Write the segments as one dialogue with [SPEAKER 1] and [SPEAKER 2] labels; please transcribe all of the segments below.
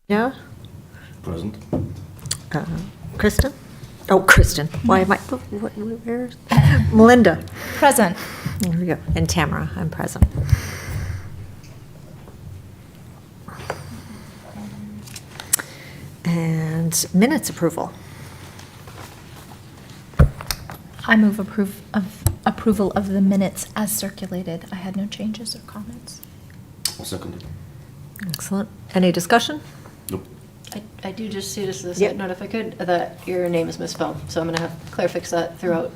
[SPEAKER 1] Yeah?
[SPEAKER 2] Present.
[SPEAKER 1] Kristen? Oh, Kristen. Why am I, where's? Melinda.
[SPEAKER 3] Present.
[SPEAKER 1] There we go. And Tamara, I'm present. And minutes approval.
[SPEAKER 3] I move approval of the minutes as circulated. I had no changes or comments.
[SPEAKER 2] I'll second it.
[SPEAKER 1] Excellent. Any discussion?
[SPEAKER 2] Nope.
[SPEAKER 4] I do just see this as a
[SPEAKER 1] Yep.
[SPEAKER 4] side note, if I could, that your name is misspelled, so I'm going to have Claire fix that throughout.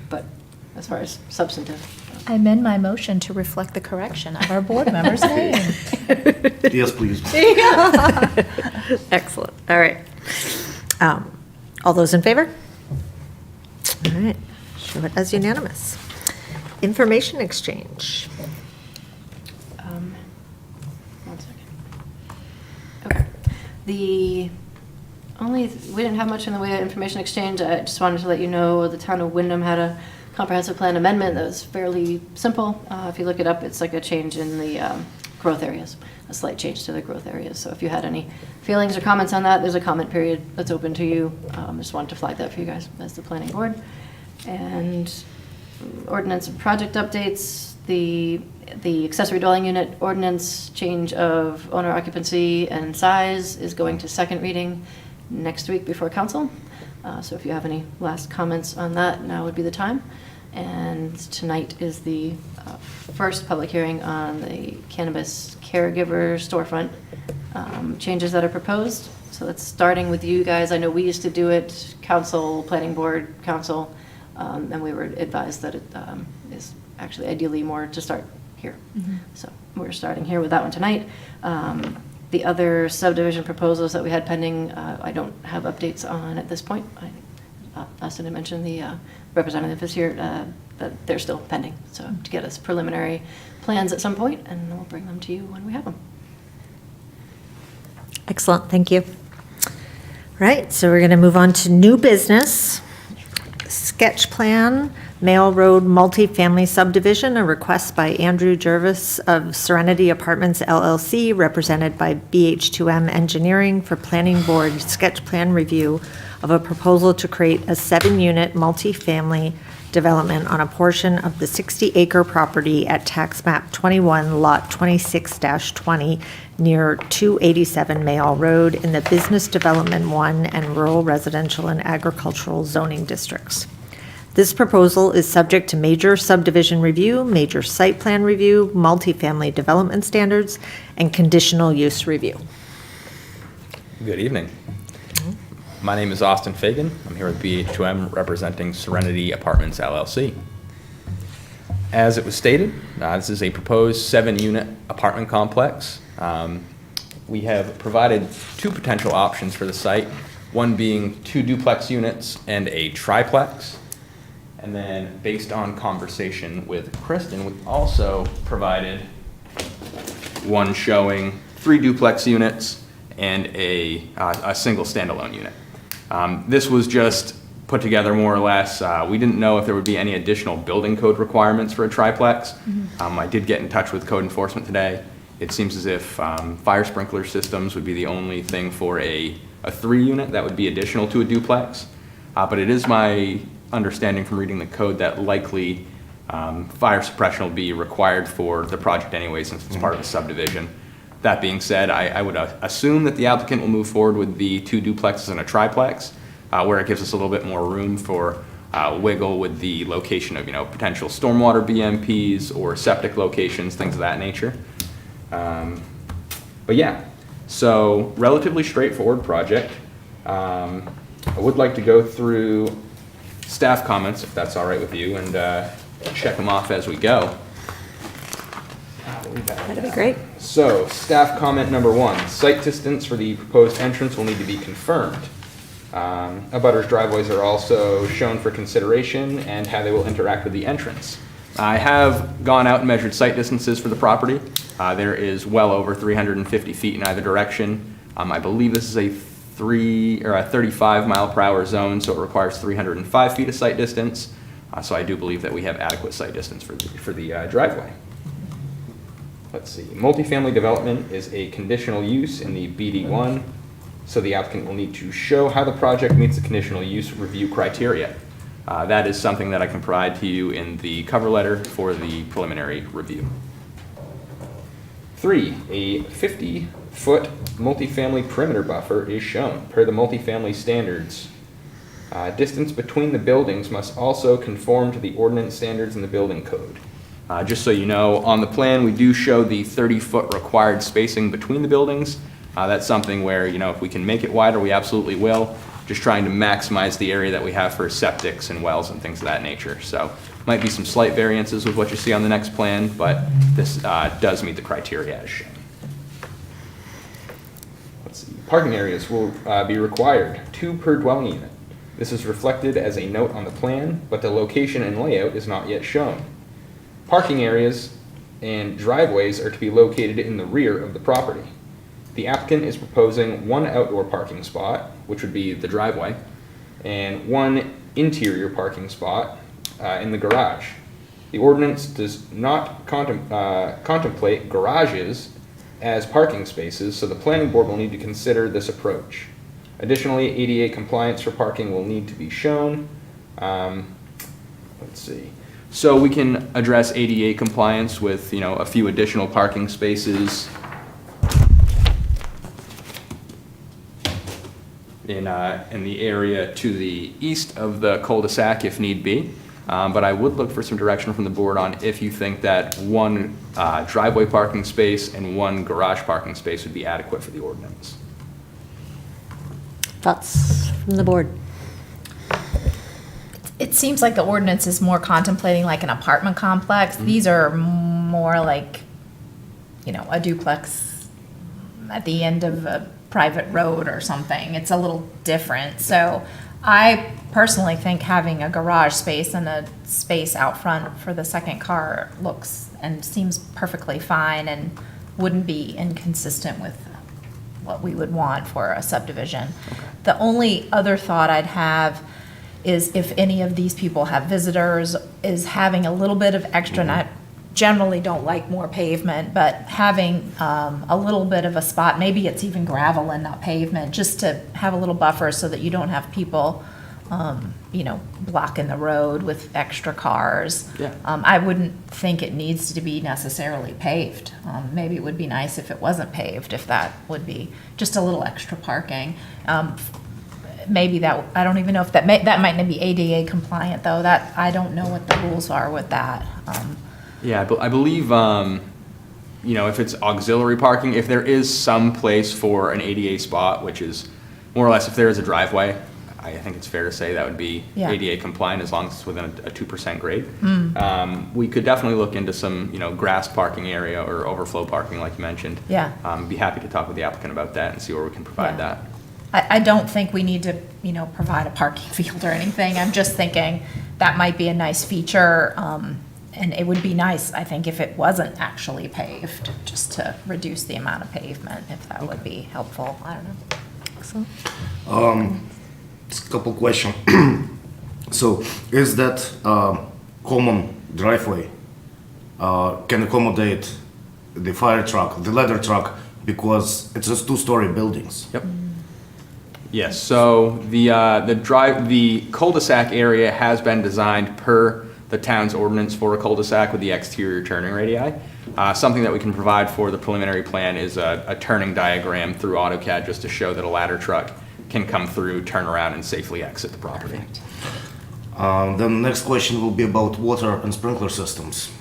[SPEAKER 4] But as far as substantive.
[SPEAKER 3] I amend my motion to reflect the correction of our board member's name.
[SPEAKER 2] Yes, please.
[SPEAKER 1] Excellent. All right. All those in favor? All right. Show it as unanimous. Information exchange.
[SPEAKER 4] One second. Okay. We didn't have much in the way of information exchange. I just wanted to let you know the town of Wyndham had a comprehensive plan amendment that was fairly simple. If you look it up, it's like a change in the growth areas, a slight change to the growth areas. So if you had any feelings or comments on that, there's a comment period that's open to you. Just wanted to flag that for you guys as the planning board. And ordinance and project updates, the accessory dwelling unit ordinance change of owner occupancy and size is going to second reading next week before council. So if you have any last comments on that, now would be the time. And tonight is the first public hearing on the cannabis caregiver storefront changes that are proposed. So that's starting with you guys. I know we used to do it, council, planning board, council, and we were advised that it is actually ideally more to start here. So we're starting here with that one tonight. The other subdivision proposals that we had pending, I don't have updates on at this point. Austin had mentioned the representative is here, that they're still pending. So to get us preliminary plans at some point, and we'll bring them to you when we have them.
[SPEAKER 1] Excellent. Thank you. Right. So we're going to move on to new business. Sketch plan, Mail Road multifamily subdivision, a request by Andrew Jervis of Serenity Apartments LLC, represented by BH2M Engineering for Planning Board sketch plan review of a proposal to create a 7-unit multifamily development on a portion of the 60-acre property at tax map 21, lot 26-20, near 287 Mayall Road in the Business Development 1 and Rural Residential and Agricultural zoning districts. This proposal is subject to major subdivision review, major site plan review, multifamily development standards, and conditional use review.
[SPEAKER 5] Good evening. My name is Austin Fagan. I'm here with BH2M representing Serenity Apartments LLC. As it was stated, this is a proposed 7-unit apartment complex. We have provided 2 potential options for the site, one being 2 duplex units and a triplex. And then based on conversation with Kristen, we also provided one showing 3 duplex units and a single standalone unit. This was just put together more or less. We didn't know if there would be any additional building code requirements for a triplex. I did get in touch with code enforcement today. It seems as if fire sprinkler systems would be the only thing for a 3-unit that would be additional to a duplex. But it is my understanding from reading the code that likely fire suppression will be required for the project anyway, since it's part of a subdivision. That being said, I would assume that the applicant will move forward with the 2 duplexes and a triplex, where it gives us a little bit more room for wiggle with the location of potential stormwater BMPs or septic locations, things of that nature. But yeah, so relatively straightforward project. I would like to go through staff comments, if that's all right with you, and check them off as we go.
[SPEAKER 1] That'd be great.
[SPEAKER 5] So, staff comment number 1, site distance for the proposed entrance will need to be confirmed. Abutters driveways are also shown for consideration and how they will interact with the entrance. I have gone out and measured site distances for the property. There is well over 350 feet in either direction. I believe this is a 35 mile per hour zone, so it requires 305 feet of site distance. So I do believe that we have adequate site distance for the driveway. let's see, multifamily development is a conditional use in the BD1, so the applicant will need to show how the project meets the conditional use review criteria. That is something that I can provide to you in the cover letter for the preliminary review. 3, a 50-foot multifamily perimeter buffer is shown per the multifamily standards. Distance between the buildings must also conform to the ordinance standards in the building code. Just so you know, on the plan, we do show the 30-foot required spacing between the buildings. That's something where, you know, if we can make it wider, we absolutely will. Just trying to maximize the area that we have for septics and wells and things of that nature. So might be some slight variances with what you see on the next plan, but this does meet the criteria as shown. Let's see. Parking areas will be required, 2 per dwelling unit. This is reflected as a note on the plan, but the location and layout is not yet shown. Parking areas and driveways are to be located in the rear of the property. The applicant is proposing 1 outdoor parking spot, which would be the driveway, and 1 interior parking spot in the garage. The ordinance does not contemplate garages as parking spaces, so the planning board will need to consider this approach. Additionally, ADA compliance for parking will need to be shown. Let's see. So we can address ADA compliance with, you know, a few additional parking spaces in the area to the east of the cul-de-sac if need be. But I would look for some direction from the board on if you think that 1 driveway parking space and 1 garage parking space would be adequate for the ordinance.
[SPEAKER 1] Thoughts from the board?
[SPEAKER 3] It seems like the ordinance is more contemplating like an apartment complex. These are more like, you know, a duplex at the end of a private road or something. It's a little different. So I personally think having a garage space and a space out front for the second car looks and seems perfectly fine and wouldn't be inconsistent with what we would want for a subdivision. The only other thought I'd have is if any of these people have visitors, is having a little bit of extra, and I generally don't like more pavement, but having a little bit of a spot, maybe it's even gravel and not pavement, just to have a little buffer so that you don't have people, you know, blocking the road with extra cars.
[SPEAKER 5] Yeah.
[SPEAKER 3] I wouldn't think it needs to be necessarily paved. Maybe it would be nice if it wasn't paved, if that would be just a little extra parking. Maybe that, I don't even know if that might not be ADA compliant though. That, I don't know what the rules are with that.
[SPEAKER 5] Yeah, I believe, you know, if it's auxiliary parking, if there is some place for an ADA spot, which is more or less if there is a driveway, I think it's fair to say that would be
[SPEAKER 3] Yeah.
[SPEAKER 5] ADA compliant as long as it's within a 2% grade. We could definitely look into some, you know, grass parking area or overflow parking like you mentioned.
[SPEAKER 3] Yeah.
[SPEAKER 5] Be happy to talk with the applicant about that and see where we can provide
[SPEAKER 3] Yeah.
[SPEAKER 5] that.
[SPEAKER 3] I don't think we need to, you know, provide a parking field or anything. I'm just thinking that might be a nice feature. And it would be nice, I think, if it wasn't actually paved, just to reduce the amount of pavement, if that would be helpful. I don't know.
[SPEAKER 1] Excellent.
[SPEAKER 2] Just a couple questions. So, is that common driveway can accommodate the fire truck, the ladder truck, because it's just 2-story buildings?
[SPEAKER 5] Yep. Yes, so the cul-de-sac area has been designed per the town's ordinance for a cul-de-sac with the exterior turning radii. Something that we can provide for the preliminary plan is a turning diagram through AutoCAD just to show that a ladder truck can come through, turn around, and safely exit the property.
[SPEAKER 2] Then the next question will be about water and sprinkler systems.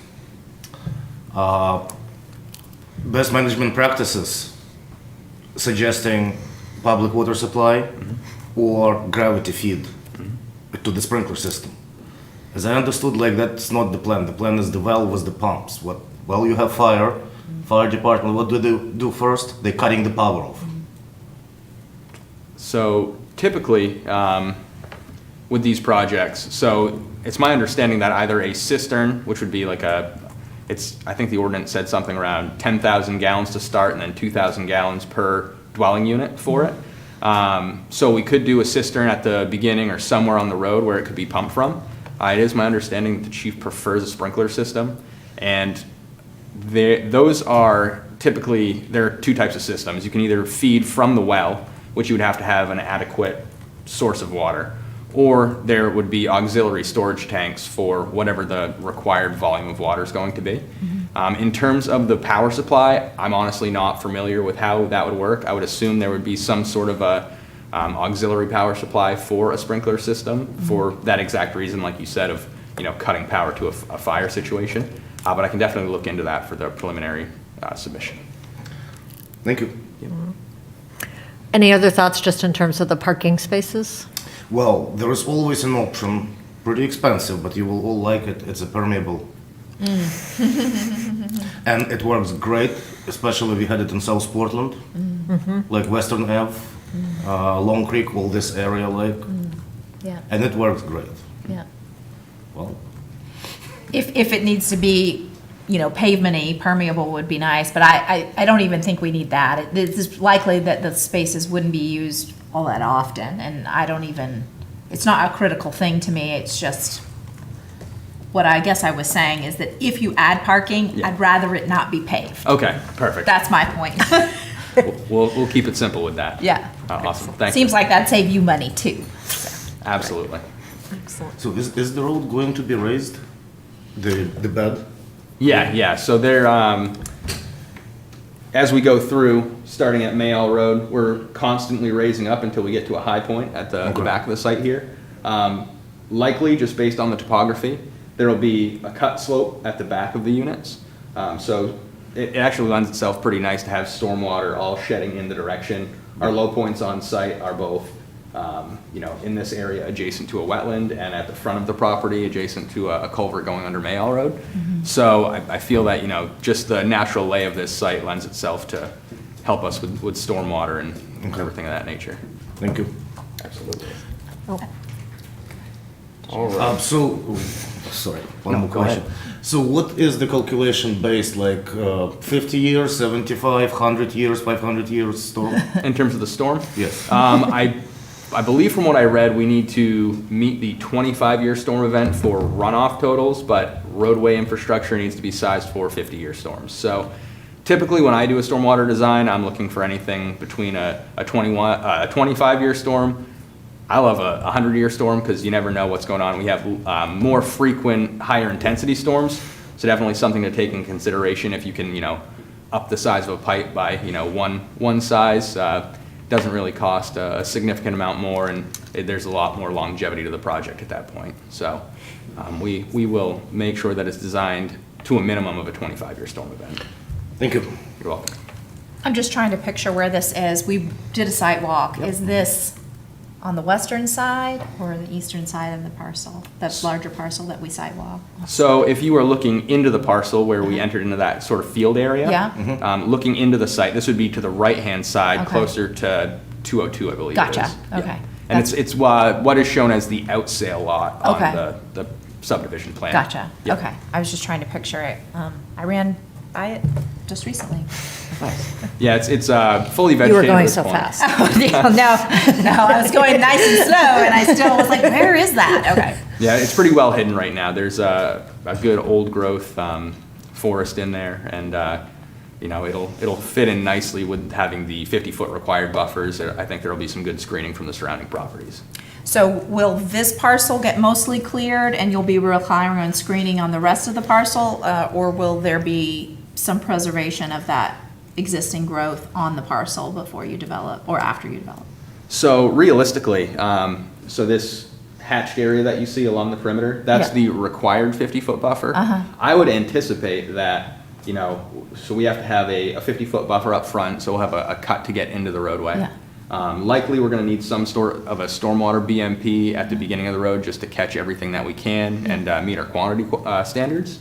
[SPEAKER 2] Best management practices suggesting public water supply or gravity feed to the sprinkler system. As I understood, like that's not the plan. The plan is the well with the pumps. Well, you have fire department. What do they do first? They're cutting the power off.
[SPEAKER 5] So typically, with these projects, so it's my understanding that either a cistern, which would be like I think the ordinance said something around 10,000 gallons to start and then 2,000 gallons per dwelling unit for it. So we could do a cistern at the beginning or somewhere on the road where it could be pumped from. It is my understanding that the chief prefers a sprinkler system, and those are typically, there are two types of systems. You can either feed from the well, which you would have to have an adequate source of water, or there would be auxiliary storage tanks for whatever the required volume of water is going to be. In terms of the power supply, I'm honestly not familiar with how that would work. I would assume there would be some sort of a auxiliary power supply for a sprinkler system for that exact reason, like you said, of cutting power to a fire situation. But I can definitely look into that for the preliminary submission.
[SPEAKER 2] Thank you.
[SPEAKER 1] Any other thoughts just in terms of the parking spaces?
[SPEAKER 2] Well, there is always an option, pretty expensive, but you will all like it. It's a permeable. And it works great, especially if you had it in South Portland, like Western Ave, Long Creek, all this area, like,
[SPEAKER 3] Yeah,
[SPEAKER 2] and it works great.
[SPEAKER 3] yeah.
[SPEAKER 2] Well,
[SPEAKER 3] If it needs to be, pavement-y, permeable would be nice, but I don't even think we need that. It's likely that the spaces wouldn't be used all that often, and it's not a critical thing to me, it's just, what I guess I was saying is that if you add parking,
[SPEAKER 5] Yeah.
[SPEAKER 3] I'd rather it not be paved.
[SPEAKER 5] Okay, perfect.
[SPEAKER 3] That's my point.
[SPEAKER 5] We'll keep it simple with that.
[SPEAKER 3] Yeah.
[SPEAKER 5] Awesome, thank you.
[SPEAKER 3] Seems like that'd save you money too.
[SPEAKER 5] Absolutely.
[SPEAKER 2] so is the road going to be raised? The bed?
[SPEAKER 5] Yeah, so there, as we go through, starting at Mayall Road, we're constantly raising up until we get to a high point at the
[SPEAKER 2] Okay.
[SPEAKER 5] back of the site here. Likely, just based on the topography, there will be a cut slope at the back of the units. So it actually lends itself pretty nice to have stormwater all shedding in the direction. Our low points on site are both, in this area adjacent to a wetland and at the front of the property adjacent to a culvert going under Mayall Road. So I feel that, just the natural lay of this site lends itself to help us with stormwater and everything of that nature.
[SPEAKER 2] Thank you.
[SPEAKER 5] Absolutely.
[SPEAKER 2] All right. Sorry, one
[SPEAKER 5] No,
[SPEAKER 2] more
[SPEAKER 5] go ahead.
[SPEAKER 2] question. So what is the calculation based, like 50 years, 75, 100 years, 500 years storm?
[SPEAKER 5] In terms of the storm?
[SPEAKER 2] Yes.
[SPEAKER 5] I believe from what I read, we need to meet the 25-year storm event for runoff totals, but roadway infrastructure needs to be sized for 50-year storms. So typically when I do a stormwater design, I'm looking for anything between a 25-year storm. I love a 100-year storm because you never know what's going on. We have more frequent, higher intensity storms, so definitely something to take in consideration if you can, up the size of a pipe by, one size. Doesn't really cost a significant amount more, and there's a lot more longevity to the project at that point. So we will make sure that it's designed to a minimum of a 25-year storm event.
[SPEAKER 2] Thank you.
[SPEAKER 5] You're welcome.
[SPEAKER 3] I'm just trying to picture where this is. We did a site walk. Is this on the western side or the eastern side of the parcel? That larger parcel that we site walk?
[SPEAKER 5] So if you are looking into the parcel where we entered into that sort of field area,
[SPEAKER 3] Yeah.
[SPEAKER 5] looking into the site, this would be to the right-hand side,
[SPEAKER 3] Okay.
[SPEAKER 5] closer to 202, I believe it
[SPEAKER 3] Gotcha.
[SPEAKER 5] is. Yeah.
[SPEAKER 3] Okay.
[SPEAKER 5] And it's what is shown as the outsale lot on
[SPEAKER 3] Okay.
[SPEAKER 5] the subdivision plan.
[SPEAKER 3] Gotcha.
[SPEAKER 5] Yep.
[SPEAKER 3] Okay. I was just trying to picture it. I ran by it just recently.
[SPEAKER 5] Yeah, it's fully vegetated.
[SPEAKER 1] You were
[SPEAKER 5] at
[SPEAKER 1] going
[SPEAKER 5] this
[SPEAKER 1] so
[SPEAKER 5] point.
[SPEAKER 1] fast.
[SPEAKER 3] No, I was going nice and slow, and I still was like, where is that? Okay.
[SPEAKER 5] Yeah, it's pretty well hidden right now. There's a good old growth forest in there, and it'll fit in nicely with having the 50-foot required buffers. I think there'll be some good screening from the surrounding properties.
[SPEAKER 3] So will this parcel get mostly cleared and you'll be relying on screening on the rest of the parcel? Or will there be some preservation of that existing growth on the parcel before you develop or after you develop?
[SPEAKER 5] So realistically, so this hatched area that you see along the perimeter, that's
[SPEAKER 3] Yeah.
[SPEAKER 5] the required 50-foot buffer. I would anticipate that, so we have to have a 50-foot buffer up front, so we'll have a cut to get into the roadway.
[SPEAKER 3] Yeah.
[SPEAKER 5] Likely, we're going to need some sort of a stormwater BMP at the beginning of the road just to catch everything that we can and meet our quantity standards.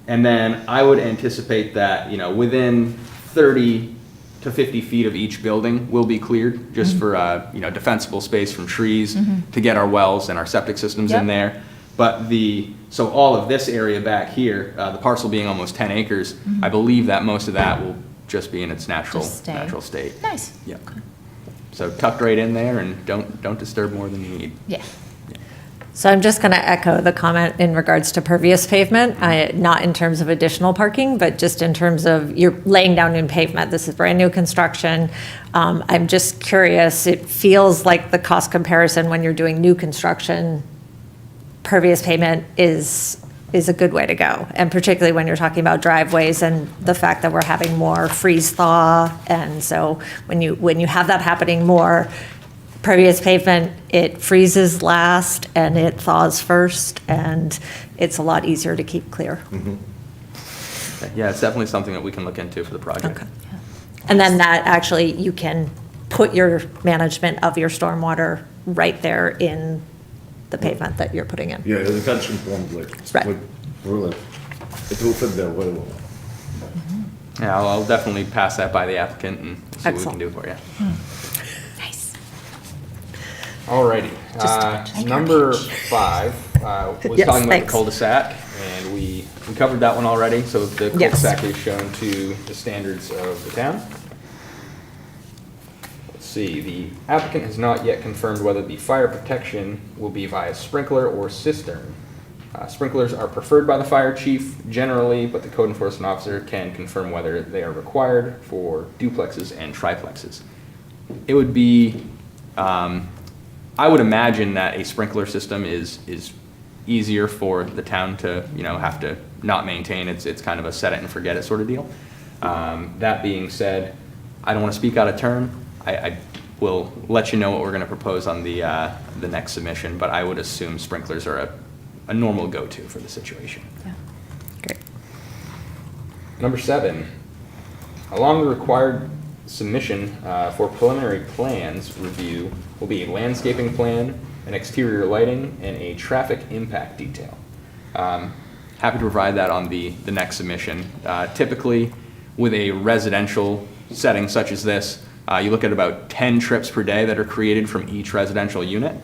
[SPEAKER 5] And then I would anticipate that, within 30 to 50 feet of each building will be cleared just for, defensible space from trees to get our wells and our septic systems
[SPEAKER 3] Yep.
[SPEAKER 5] in there. But so all of this area back here, the parcel being almost 10 acres, I believe that most of that will just be in its natural
[SPEAKER 3] Just stay.
[SPEAKER 5] state.
[SPEAKER 3] Nice.
[SPEAKER 5] Yep. So tucked right in there, and don't disturb more than you need.
[SPEAKER 3] Yeah.
[SPEAKER 1] So I'm just going to echo the comment in regards to pervious pavement, not in terms of additional parking, but just in terms of you're laying down new pavement. This is brand new construction. I'm just curious, it feels like the cost comparison when you're doing new construction, pervious pavement is a good way to go. And particularly when you're talking about driveways and the fact that we're having more freeze thaw. And so when you have that happening more, pervious pavement, it freezes last and it thaws first, and it's a lot easier to keep clear.
[SPEAKER 5] Yeah, it's definitely something that we can look into for the project.
[SPEAKER 1] Okay. And then that actually, you can put your management of your stormwater right there in the pavement that you're putting in.
[SPEAKER 2] Yeah, the retention pond,
[SPEAKER 1] Right.
[SPEAKER 2] really, it will fit there very well.
[SPEAKER 5] Yeah, I'll definitely pass that by the applicant and see what we
[SPEAKER 1] Excellent.
[SPEAKER 5] can do for you.
[SPEAKER 3] Nice.
[SPEAKER 5] Alrighty, number 5, was
[SPEAKER 1] Yes,
[SPEAKER 5] talking about the
[SPEAKER 1] thanks.
[SPEAKER 5] cul-de-sac, and we covered that one already, so the
[SPEAKER 1] Yes.
[SPEAKER 5] cul-de-sac is shown to the standards of the town. Let's see, the applicant has not yet confirmed whether the fire protection will be via sprinkler or cistern. Sprinklers are preferred by the fire chief generally, but the code enforcement officer can confirm whether they are required for duplexes and triplexes. It would be, I would imagine that a sprinkler system is easier for the town to, have to not maintain. It's kind of a set it and forget it sort of deal. That being said, I don't want to speak out of turn. I will let you know what we're going to propose on the next submission, but I would assume sprinklers are a normal go-to for the situation.
[SPEAKER 1] Great.
[SPEAKER 5] Number 7, along the required submission for preliminary plans review will be a landscaping plan, an exterior lighting, and a traffic impact detail. Happy to provide that on the next submission. Typically, with a residential setting such as this, you look at about 10 trips per day that are created from each residential unit.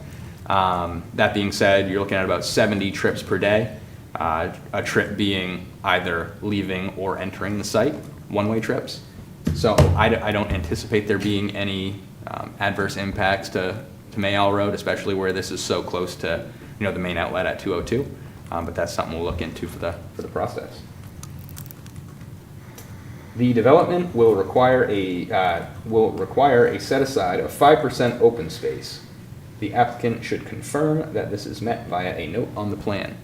[SPEAKER 5] That being said, you're looking at about 70 trips per day, a trip being either leaving or entering the site, one-way trips. So I don't anticipate there being any adverse impacts to Mayall Road, especially where this is so close to the main outlet at 202. But that's something we'll look into for the process. The development will require a set aside of 5% open space. The applicant should confirm that this is met via a note on the plan.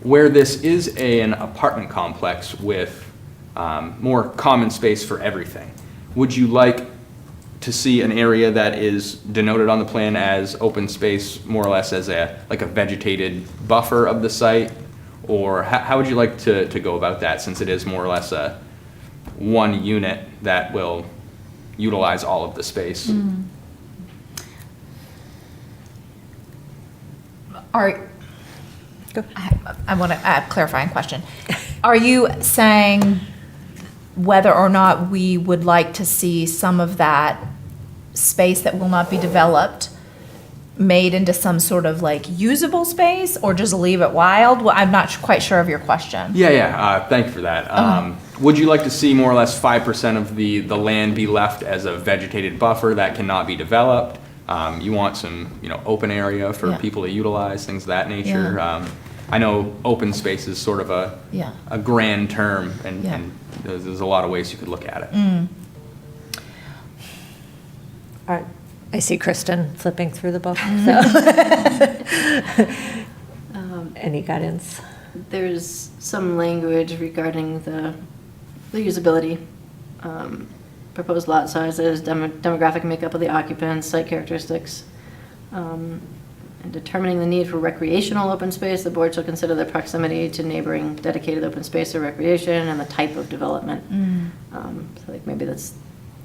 [SPEAKER 5] Where this is an apartment complex with more common space for everything, would you like to see an area that is denoted on the plan as open space, more or less as a vegetated buffer of the site? Or how would you like to go about that, since it is more or less a one unit that will utilize all of the space?
[SPEAKER 3] I want to clarifying question. Are you saying whether or not we would like to see some of that space that will not be developed made into some sort of usable space, or just leave it wild? Well, I'm not quite sure of your question.
[SPEAKER 5] Yeah. Thank you for that. Would you like to see more or less 5% of the land be left as a vegetated buffer that cannot be developed? You want some, open area for
[SPEAKER 3] Yeah.
[SPEAKER 5] people to utilize, things of that nature.
[SPEAKER 3] Yeah.
[SPEAKER 5] I know open space is sort of a grand term, and,
[SPEAKER 3] Yeah.
[SPEAKER 5] and there's a lot of ways you could look at it.
[SPEAKER 1] All right. I see Kristen flipping through the book. Any guidance?
[SPEAKER 4] There's some language regarding the usability, proposed lot sizes, demographic makeup of the occupants, site characteristics. And determining the need for recreational open space, the board shall consider the proximity to neighboring dedicated open space or recreation and the type of development. So maybe that's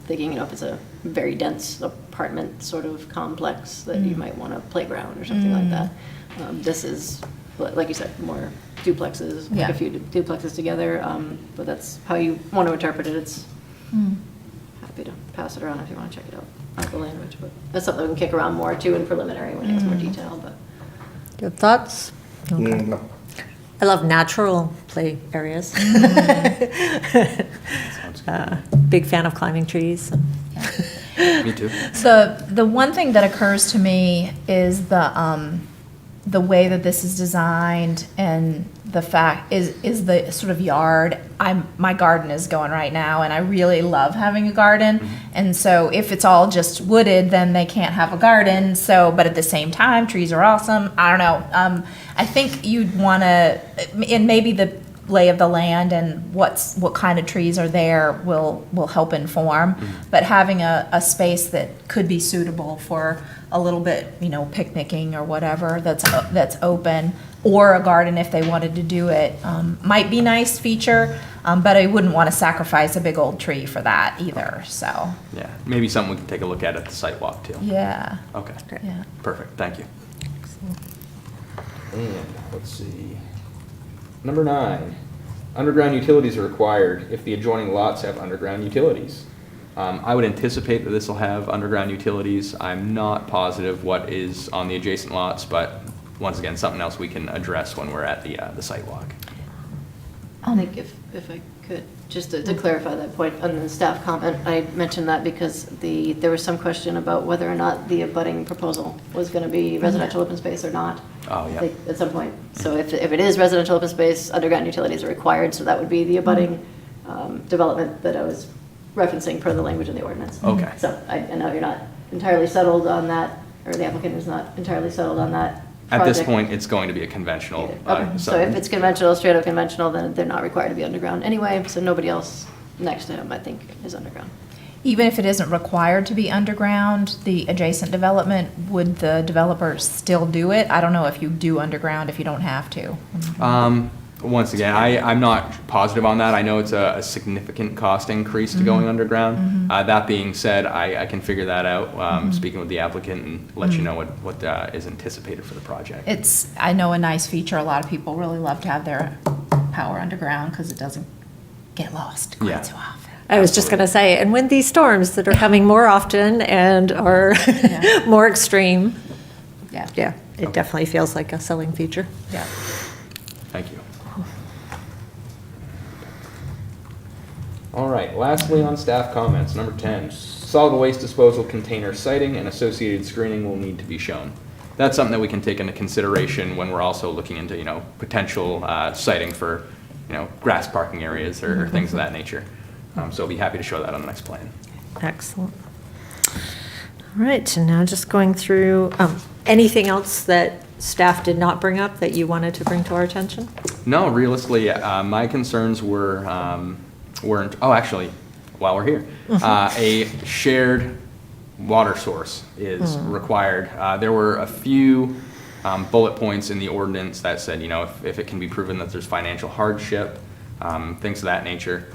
[SPEAKER 4] thinking, if it's a very dense apartment sort of complex, that you might want a playground or something like that. This is, like you said, more duplexes,
[SPEAKER 3] Yeah.
[SPEAKER 4] a few duplexes together, but that's how you want to interpret it. It's happy to pass it around if you want to check it out, the language, but that's something we can kick around more too in preliminary when it gets more detail, but.
[SPEAKER 1] Do you have thoughts? Okay.
[SPEAKER 2] No.
[SPEAKER 1] I love natural play areas. Big fan of climbing trees.
[SPEAKER 5] Me too.
[SPEAKER 3] The one thing that occurs to me is the the way that this is designed and the fact is the sort of yard. My garden is going right now, and I really love having a garden. And so if it's all just wooded, then they can't have a garden. So, but at the same time, trees are awesome. I don't know. I think you'd want to, and maybe the lay of the land and what kind of trees are there will help inform. But having a space that could be suitable for a little bit, picnicking or whatever, that's open, or a garden if they wanted to do it, might be nice feature. But I wouldn't want to sacrifice a big old tree for that either. So
[SPEAKER 5] Yeah, maybe something we can take a look at the site walk too.
[SPEAKER 3] yeah,
[SPEAKER 5] Okay,
[SPEAKER 3] yeah.
[SPEAKER 5] perfect, thank you. And, let's see. Number 9, underground utilities are required if the adjoining lots have underground utilities. I would anticipate that this will have underground utilities. I'm not positive what is on the adjacent lots, but once again, something else we can address when we're at the site walk.
[SPEAKER 4] I think if I could, just to clarify that point on the staff comment, I mentioned that because there was some question about whether or not the abutting proposal was going to be residential open space or not.
[SPEAKER 5] Oh, yeah.
[SPEAKER 4] Like, at some point. So if it is residential open space, underground utilities are required, so that would be the abutting development that I was referencing per the language in the ordinance.
[SPEAKER 5] Okay.
[SPEAKER 4] So I know you're not entirely settled on that, or the applicant is not entirely settled on that
[SPEAKER 5] At this
[SPEAKER 4] project.
[SPEAKER 5] point, it's going to be a conventional.
[SPEAKER 4] Okay, so if it's conventional, straight up conventional, then they're not required to be underground anyway, so nobody else next to him, I think, is underground.
[SPEAKER 3] Even if it isn't required to be underground, the adjacent development, would the developer still do it? I don't know if you do underground if you don't have to.
[SPEAKER 5] Once again, I'm not positive on that. I know it's a significant cost increase to going underground. That being said, I can figure that out, speaking with the applicant, and let you know what is anticipated for the project.
[SPEAKER 3] It's, I know, a nice feature. A lot of people really love to have their power underground because it doesn't get lost
[SPEAKER 5] Yeah.
[SPEAKER 3] quite so often.
[SPEAKER 1] I was just going to say, and when these storms that are coming more often and are
[SPEAKER 3] Yeah.
[SPEAKER 1] more extreme,
[SPEAKER 3] Yeah.
[SPEAKER 1] yeah, it definitely feels like a selling feature.
[SPEAKER 3] Yeah.
[SPEAKER 5] Thank you. All right, lastly on staff comments, number 10, solid waste disposal container siting and associated screening will need to be shown. That's something that we can take into consideration when we're also looking into, potential siting for, grass parking areas or things of that nature. So I'll be happy to show that on the next plan.
[SPEAKER 1] Excellent. All right, so now just going through, anything else that staff did not bring up that you wanted to bring to our attention?
[SPEAKER 5] No, realistically, my concerns weren't, oh, actually, while we're here, a shared water source is required. There were a few bullet points in the ordinance that said, if it can be proven that there's financial hardship, things of that nature.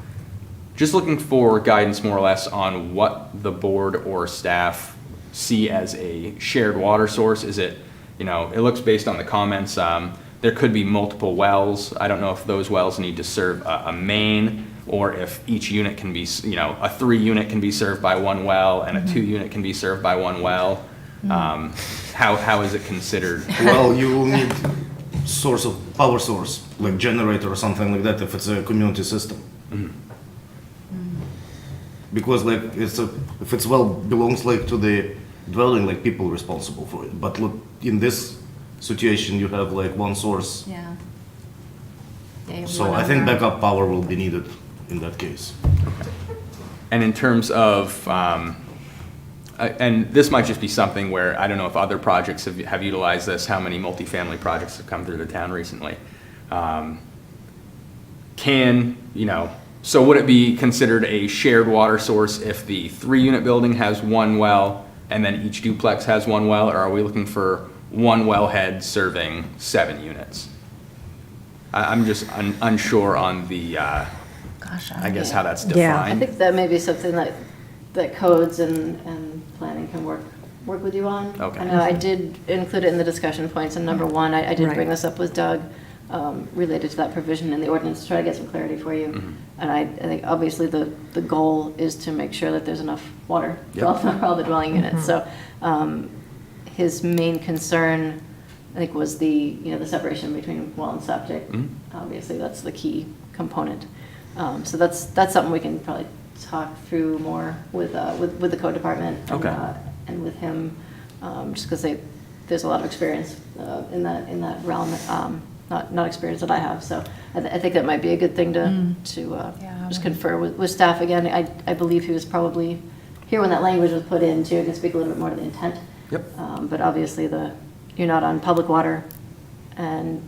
[SPEAKER 5] Just looking for guidance more or less on what the board or staff see as a shared water source. Is it, it looks based on the comments, there could be multiple wells. I don't know if those wells need to serve a main, or if each unit can be, a 3 unit can be served by one well and a 2 unit can be served by one well. How is it considered?
[SPEAKER 2] Well, you will need power source, like generator or something like that if it's a community system. Because like if it's well belongs like to the dwelling, like people responsible for it. But look, in this situation, you have like one source.
[SPEAKER 3] Yeah.
[SPEAKER 2] So I think backup power will be needed in that case.
[SPEAKER 5] And in terms of, and this might just be something where, I don't know if other projects have utilized this, how many multifamily projects have come through the town recently. So would it be considered a shared water source if the 3-unit building has one well and then each duplex has one well, or are we looking for one wellhead serving 7 units? I'm just unsure on the,
[SPEAKER 3] Gosh,
[SPEAKER 5] I guess how that's
[SPEAKER 1] Yeah.
[SPEAKER 4] I
[SPEAKER 5] defined.
[SPEAKER 4] think that may be something that codes and planning can work with you on.
[SPEAKER 5] Okay.
[SPEAKER 4] I know I did include it in the discussion points, and number 1, I did bring
[SPEAKER 1] Right.
[SPEAKER 4] this up with Doug, related to that provision in the ordinance, to try to get some clarity for you. And I think obviously the goal is to make sure that there's enough water for all the dwelling units. So his main concern, I think, was the separation between well and septic. Obviously, that's the key component. So that's something we can probably talk through more with the code department.
[SPEAKER 5] Okay.
[SPEAKER 4] And with him, just because there's a lot of experience in that realm, not experience that I have. So I think that might be a good thing to
[SPEAKER 3] Yeah,
[SPEAKER 4] just confer with staff again. I believe he was probably here when that language was put in too. I can speak a little bit more to the intent.
[SPEAKER 5] Yep.
[SPEAKER 4] But obviously you're not on public water, and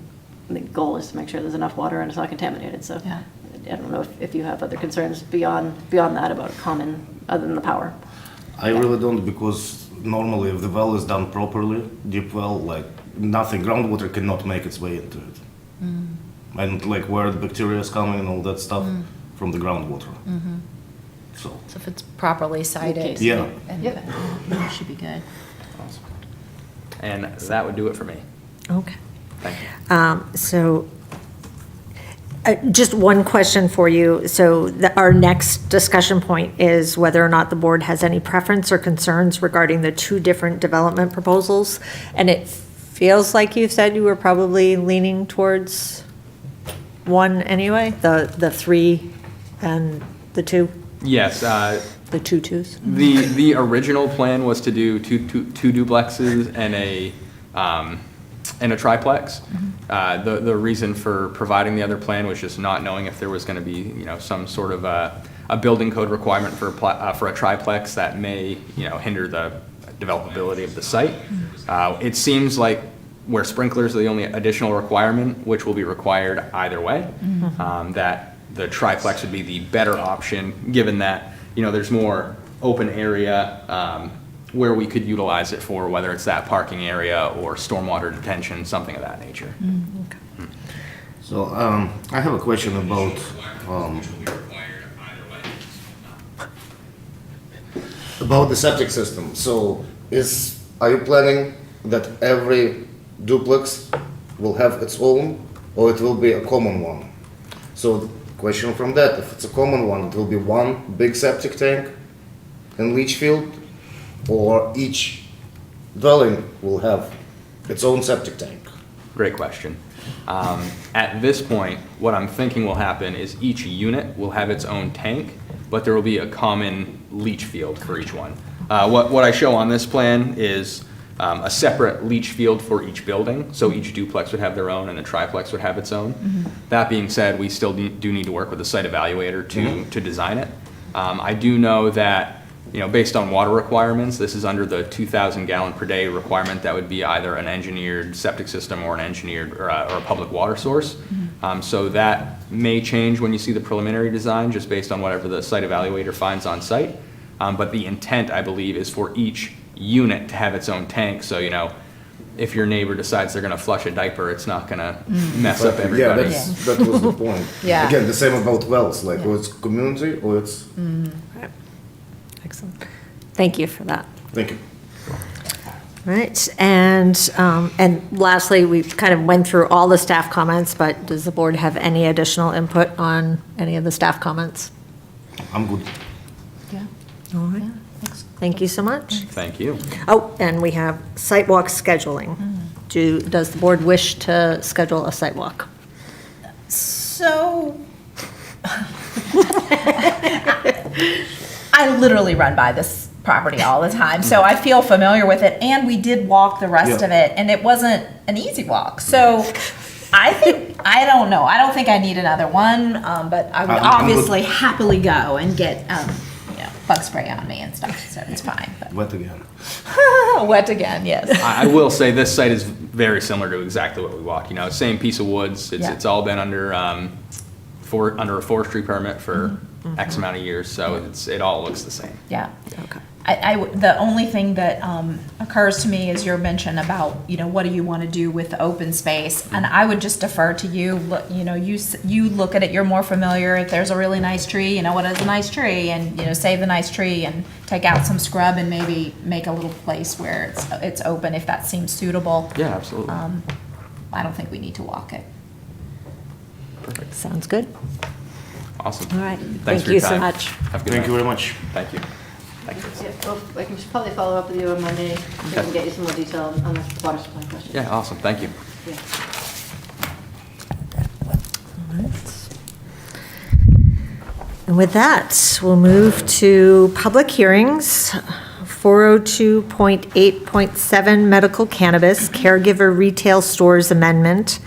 [SPEAKER 4] the goal is to make sure there's enough water and it's not contaminated. So
[SPEAKER 3] Yeah.
[SPEAKER 4] I don't know if you have other concerns beyond that about other than the power.
[SPEAKER 2] I really don't, because normally if the well is done properly, deep well, like nothing, groundwater cannot make its way into it. And like where the bacteria is coming and all that stuff from the groundwater. So,
[SPEAKER 3] So if it's properly cited.
[SPEAKER 2] Yeah.
[SPEAKER 3] And
[SPEAKER 4] Yep.
[SPEAKER 3] it should be good.
[SPEAKER 5] And that would do it for me.
[SPEAKER 1] Okay.
[SPEAKER 5] Thank you.
[SPEAKER 1] So, just one question for you. So our next discussion point is whether or not the board has any preference or concerns regarding the two different development proposals. And it feels like you said you were probably leaning towards one anyway, the 3 and the 2,
[SPEAKER 5] Yes,
[SPEAKER 1] the 2 twos.
[SPEAKER 5] the original plan was to do two duplexes and a triplex. The reason for providing the other plan was just not knowing if there was going to be, some sort of a building code requirement for a triplex that may, hinder the developability of the site. It seems like where sprinklers are the only additional requirement, which will be required either way, that the triplex would be the better option, given that, there's more open area where we could utilize it for, whether it's that parking area or stormwater detention, something of that nature.
[SPEAKER 2] so I have a question about the septic system. So are you planning that every duplex will have its own, or it will be a common one? So the question from that, if it's a common one, it will be one big septic tank in leach field, or each dwelling will have its own septic tank?
[SPEAKER 5] Great question. At this point, what I'm thinking will happen is each unit will have its own tank, but there will be a common leach field for each one. What I show on this plan is a separate leach field for each building, so each duplex would have their own and the triplex would have its own. That being said, we still do need to work with the site evaluator to design it. I do know that, based on water requirements, this is under the 2,000 gallon per day requirement. That would be either an engineered septic system or an engineered or a public water source. So that may change when you see the preliminary design, just based on whatever the site evaluator finds on site. But the intent, I believe, is for each unit to have its own tank. So, if your neighbor decides they're going to flush a diaper, it's not going to mess up
[SPEAKER 2] Yeah,
[SPEAKER 5] everybody.
[SPEAKER 2] that was the point.
[SPEAKER 3] Yeah.
[SPEAKER 2] Again, the same about wells, like, or it's community, or it's,
[SPEAKER 1] Excellent. Thank you for that.
[SPEAKER 2] thank you.
[SPEAKER 1] Right, and lastly, we kind of went through all the staff comments, but does the board have any additional input on any of the staff comments?
[SPEAKER 2] I'm good.
[SPEAKER 3] Yeah.
[SPEAKER 1] All right, thank you so much.
[SPEAKER 5] Thank you.
[SPEAKER 1] Oh, and we have sidewalk scheduling. Does the board wish to schedule a sidewalk?
[SPEAKER 3] So, I literally run by this property all the time, so I feel familiar with it, and we did walk the rest
[SPEAKER 2] Yeah.
[SPEAKER 3] of it, and it wasn't an easy walk. So, I don't know. I don't think I need another one, but I would
[SPEAKER 2] I'm good.
[SPEAKER 3] obviously happily go and get, bug spray on me and stuff, so it's fine. But
[SPEAKER 2] Wet again.
[SPEAKER 3] wet again, yes.
[SPEAKER 5] I will say this site is very similar to exactly what we walked. Same piece of woods.
[SPEAKER 3] Yeah.
[SPEAKER 5] It's all been under under a forestry permit for X amount of years, so it all looks the same.
[SPEAKER 3] Yeah.
[SPEAKER 1] Okay.
[SPEAKER 3] The only thing that occurs to me is your mention about, what do you want to do with the open space? And I would just defer to you. Look, you look at it, you're more familiar. If there's a really nice tree, what is a nice tree? And, save the nice tree and take out some scrub and maybe make a little place where it's open if that seems suitable.
[SPEAKER 5] Yeah, absolutely.
[SPEAKER 3] I don't think we need to walk it.
[SPEAKER 1] Sounds good.
[SPEAKER 5] Awesome.
[SPEAKER 1] All right.
[SPEAKER 5] Thanks
[SPEAKER 1] Thank
[SPEAKER 5] for your
[SPEAKER 1] you so
[SPEAKER 5] time.
[SPEAKER 1] much.
[SPEAKER 5] Have a good
[SPEAKER 2] Thank you
[SPEAKER 5] night.
[SPEAKER 2] very much.
[SPEAKER 5] Thank you. Thank you.
[SPEAKER 4] Yeah, well, I can probably follow up with you on Monday. We can get you some more detail on the water supply question.
[SPEAKER 5] Yeah, awesome. Thank you.
[SPEAKER 4] Yeah.
[SPEAKER 1] And with that, we'll move to public hearings 402.8.7 medical cannabis caregiver retail stores amendment.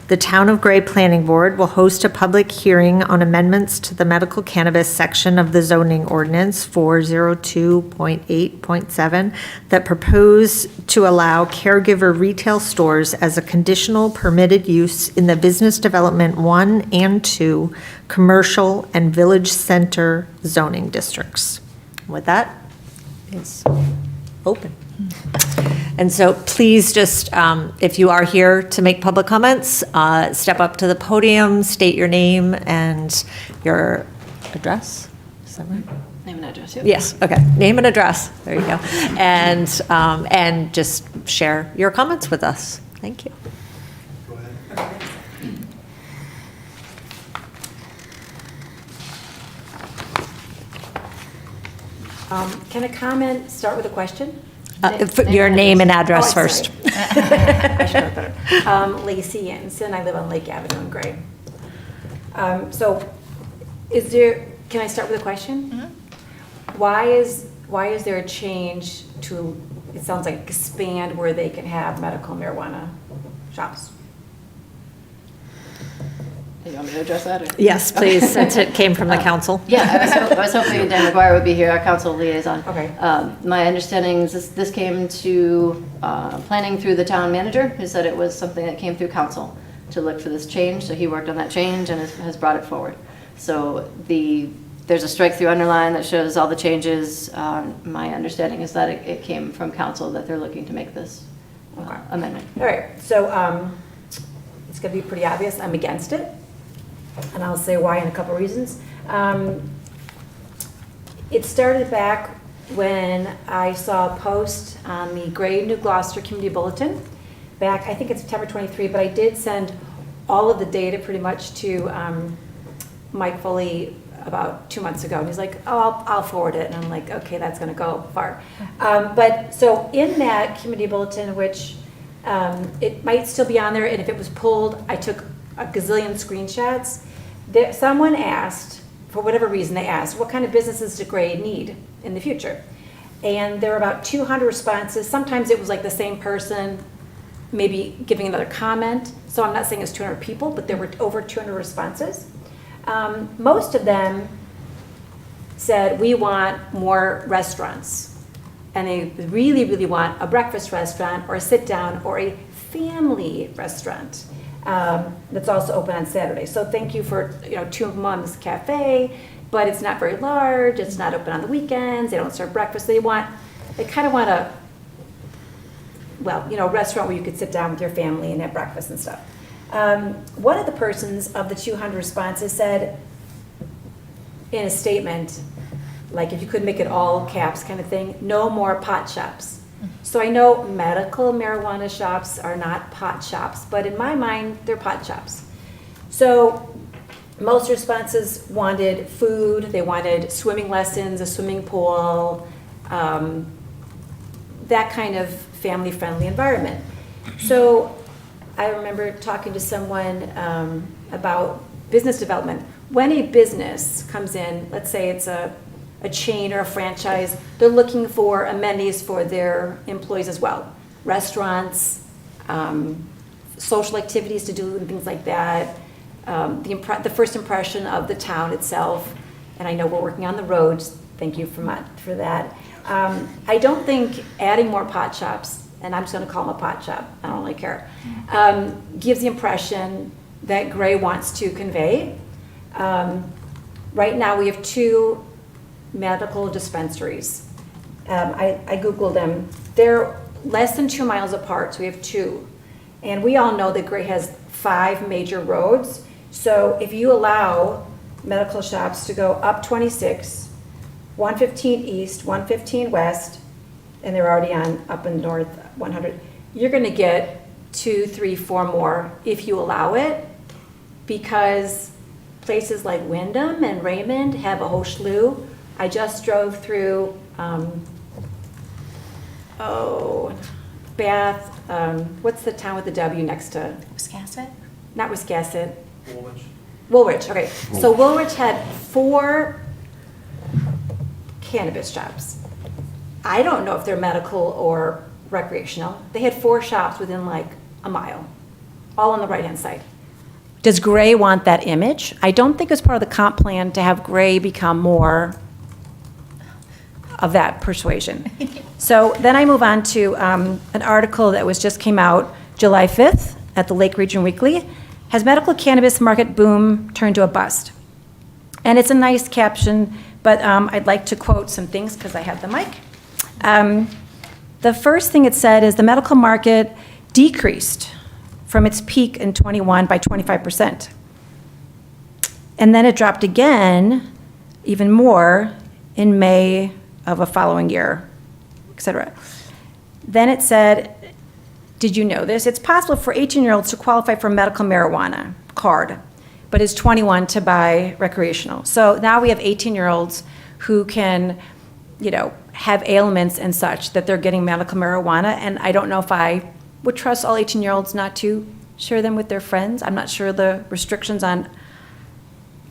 [SPEAKER 1] The Town of Gray Planning Board will host a public hearing on amendments to the medical cannabis section of the zoning ordinance 402.8.7 that propose to allow caregiver retail stores as a conditional permitted use in the Business Development 1 and 2 commercial and village center zoning districts. With that, it's open. And so please just, if you are here to make public comments, step up to the podium, state your name and your address. Is that right?
[SPEAKER 4] Name and address, yeah.
[SPEAKER 1] Yes, okay. Name and address. There you go. And just share your comments with us. Thank you.
[SPEAKER 6] Can a comment start with a question?
[SPEAKER 1] Your name and address
[SPEAKER 6] Oh, I'm
[SPEAKER 1] first.
[SPEAKER 6] sorry. I should know better. Lacey Yanson, I live on Lake Avenue in Gray. So can I start with a question?
[SPEAKER 3] Mm-hmm.
[SPEAKER 6] Why is there a change to, it sounds like expand where they can have medical marijuana shops?
[SPEAKER 4] You want me to address that? Or?
[SPEAKER 1] Yes, please, since it came from the council.
[SPEAKER 4] Yeah, I was hoping Dan McGuire would be here, our council liaison.
[SPEAKER 6] Okay.
[SPEAKER 4] My understanding is this came to planning through the town manager, who said it was something that came through council to look for this change, so he worked on that change and has brought it forward. So there's a strike-through underline that shows all the changes. My understanding is that it came from council, that they're looking to make this amendment.
[SPEAKER 6] All right, so it's going to be pretty obvious. I'm against it. And I'll say why in a couple reasons. It started back when I saw a post on the Gray New Gloucester Community Bulletin back, I think it's September 23, but I did send all of the data pretty much to Mike Foley about 2 months ago. And he's like, oh, I'll forward it. And I'm like, okay, that's going to go far. But so in that community bulletin, which it might still be on there, and if it was pulled, I took a gazillion screenshots. Someone asked, for whatever reason they asked, what kind of businesses does Gray need in the future? And there were about 200 responses. Sometimes it was like the same person maybe giving another comment. So I'm not saying it's 200 people, but there were over 200 responses. Most of them said, we want more restaurants. And they really, really want a breakfast restaurant or a sit-down or a family restaurant. That's also open on Saturday. So thank you for, Two Mums Cafe, but it's not very large. It's not open on the weekends. They don't serve breakfast. They kind of want a restaurant where you could sit down with your family and have breakfast and stuff. One of the persons of the 200 responses said in a statement, like if you could make it all caps kind of thing, no more pot shops. So I know medical marijuana shops are not pot shops, but in my mind, they're pot shops. So most responses wanted food, they wanted swimming lessons, a swimming pool, that kind of family-friendly environment. So I remember talking to someone about business development. When a business comes in, let's say it's a chain or a franchise, they're looking for amenities for their employees as well. Restaurants, social activities to do and things like that. The first impression of the town itself, and I know we're working on the roads, thank you for that. I don't think adding more pot shops, and I'm just gonna call them a pot shop, I don't really care, gives the impression that Gray wants to convey. Right now we have 2 medical dispensaries. I Googled them. They're less than 2 miles apart, so we have 2. And we all know that Gray has 5 major roads. So if you allow medical shops to go up 26, 115 east, 115 west, and they're already up in north 100, you're gonna get 2, 3, 4 more if you allow it, because places like Wyndham and Raymond have a whole slew. I just drove through, Bath, what's the town with the W next to?
[SPEAKER 3] Wiscasset?
[SPEAKER 6] Not Wiscasset. Woolwich, okay. So Woolwich had 4 cannabis shops. I don't know if they're medical or recreational. They had 4 shops within like a mile, all on the right-hand side. Does Gray want that image? I don't think it's part of the comp plan to have Gray become more of that persuasion. So then I move on to an article that just came out July 5th at the Lake Region Weekly. Has medical cannabis market boom turned to a bust? And it's a nice caption, but I'd like to quote some things because I have the mic. The first thing it said is the medical market decreased from its peak in 21 by 25%. And then it dropped again, even more, in May of a following year, et cetera. Then it said, did you know this? It's possible for 18-year-olds to qualify for medical marijuana card, but is 21 to buy recreational. So now we have 18-year-olds who can, have ailments and such that they're getting medical marijuana, and I don't know if I would trust all 18-year-olds not to share them with their friends. I'm not sure the restrictions on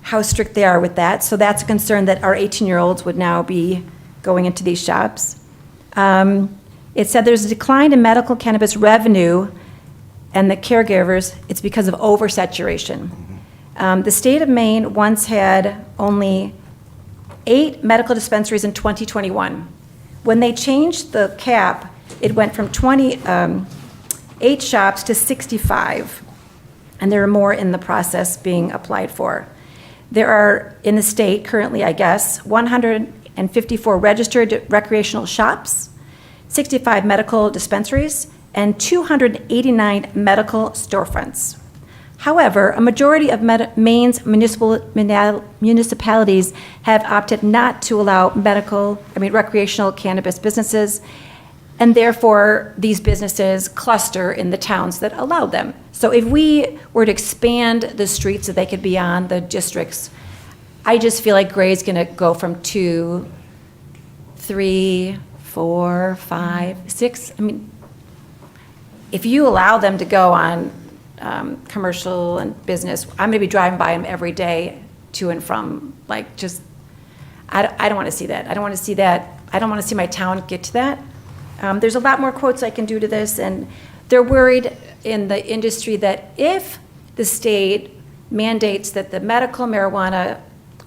[SPEAKER 6] how strict they are with that. So that's a concern that our 18-year-olds would now be going into these shops. It said there's a decline in medical cannabis revenue and the caregivers, it's because of oversaturation. The state of Maine once had only 8 medical dispensaries in 2021. When they changed the cap, it went from 8 shops to 65, and there are more in the process being applied for. There are, in the state currently, I guess, 154 registered recreational shops, 65 medical dispensaries, and 289 medical storefronts. However, a majority of Maine's municipalities have opted not to allow recreational cannabis businesses, and therefore these businesses cluster in the towns that allow them. So if we were to expand the streets that they could be on, the districts, I just feel like Gray's gonna go from 2, 3, 4, 5, 6. If you allow them to go on commercial and business, I'm gonna be driving by them every day to and from, I don't wanna see that. I don't wanna see that. I don't wanna see my town get to that. There's a lot more quotes I can do to this, and they're worried in the industry that if the state mandates that the medical marijuana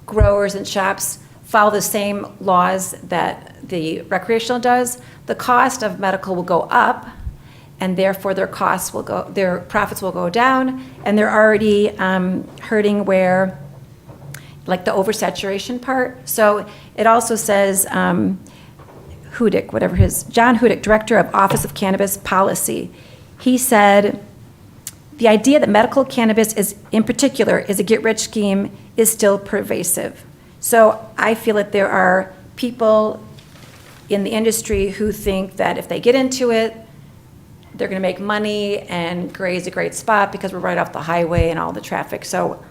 [SPEAKER 6] growers and shops follow the same laws that the recreational does, the cost of medical will go up, and therefore their profits will go down, and they're already hurting where, like the oversaturation part. So it also says, Hudick, John Hudick, Director of Office of Cannabis Policy, he said, the idea that medical cannabis in particular is a get-rich scheme is still pervasive. So I feel that there are people in the industry who think that if they get into it, they're gonna make money, and Gray's a great spot because we're right off the highway and all the traffic. So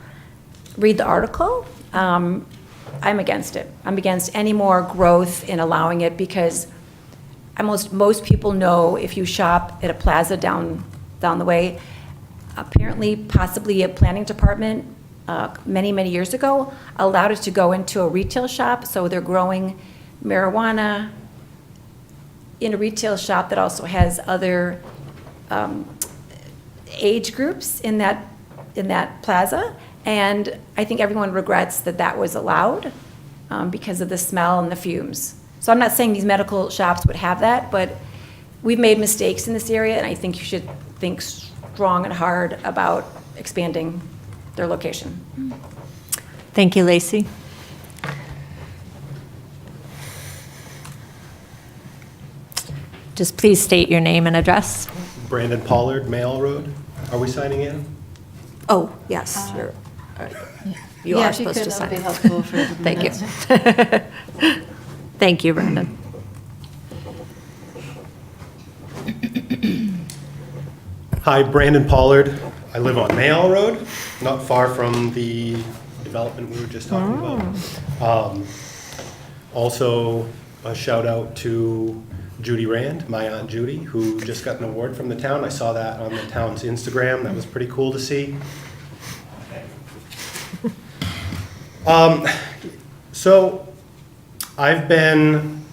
[SPEAKER 6] read the article. I'm against it. I'm against any more growth in allowing it because most people know if you shop at a plaza down the way, apparently possibly a planning department many years ago allowed it to go into a retail shop, so they're growing marijuana in a retail shop that also has other age groups in that plaza. And I think everyone regrets that was allowed because of the smell and the fumes. So I'm not saying these medical shops would have that, but we've made mistakes in this area, and I think you should think strong and hard about expanding their location.
[SPEAKER 1] Thank you, Lacey. Just please state your name and address.
[SPEAKER 7] Brandon Pollard, Mail Road. Are we signing in?
[SPEAKER 1] Oh, yes, you are supposed to sign.
[SPEAKER 4] Yeah, if you could, that would be helpful for the
[SPEAKER 1] Thank you.
[SPEAKER 4] minutes.
[SPEAKER 1] Thank you, Brendan.
[SPEAKER 7] Hi, Brandon Pollard. I live on Mail Road, not far from the development we were just talking about. Also, a shout out to Judy Rand, my Aunt Judy, who just got an award from the town. I saw that on the town's Instagram. That was pretty cool to see. So I've been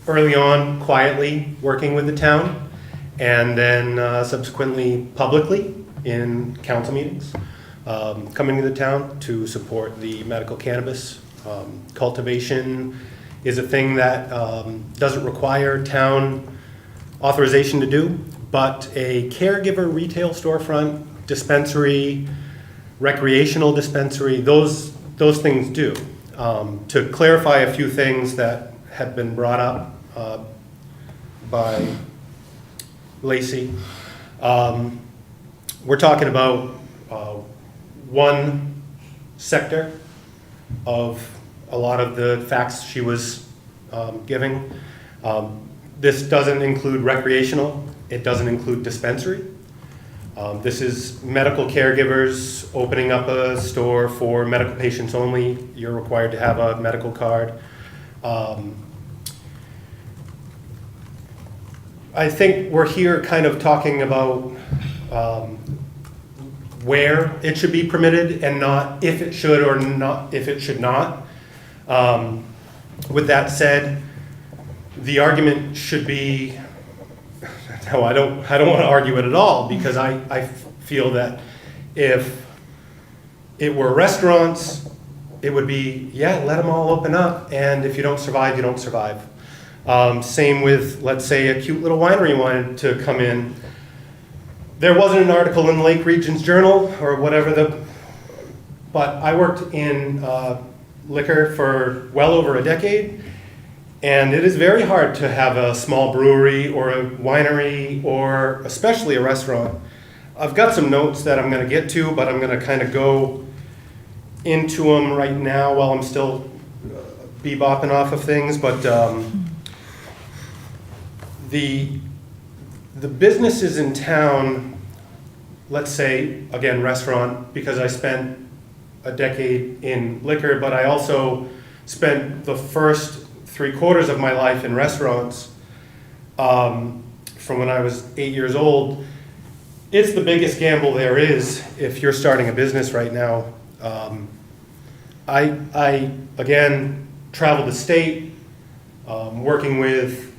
[SPEAKER 7] early on quietly working with the town, and then subsequently publicly in council meetings, coming to the town to support the medical cannabis. Cultivation is a thing that doesn't require town authorization to do, but a caregiver retail storefront, dispensary, recreational dispensary, those things do. To clarify a few things that have been brought up by Lacey, we're talking about one sector of a lot of the facts she was giving. This doesn't include recreational, it doesn't include dispensary. This is medical caregivers opening up a store for medical patients only. You're required to have a medical card. I think we're here kind of talking about where it should be permitted and not if it should or not if it should not. With that said, the argument should be, no, I don't want to argue it at all, because I feel that if it were restaurants, it would be, yeah, let them all open up, and if you don't survive, you don't survive. Same with, let's say, a cute little winery wanted to come in. There wasn't an article in Lake Region's Journal or whatever, but I worked in liquor for well over a decade, and it is very hard to have a small brewery or a winery or especially a restaurant. I've got some notes that I'm going to get to, but I'm going to kind of go into them right now while I'm still bebopping off of things. But the businesses in town, let's say, again, restaurant, because I spent a decade in liquor, but I also spent the first 3/4 of my life in restaurants from when I was 8 years old. It's the biggest gamble there is if you're starting a business right now. I again, traveled the state, working with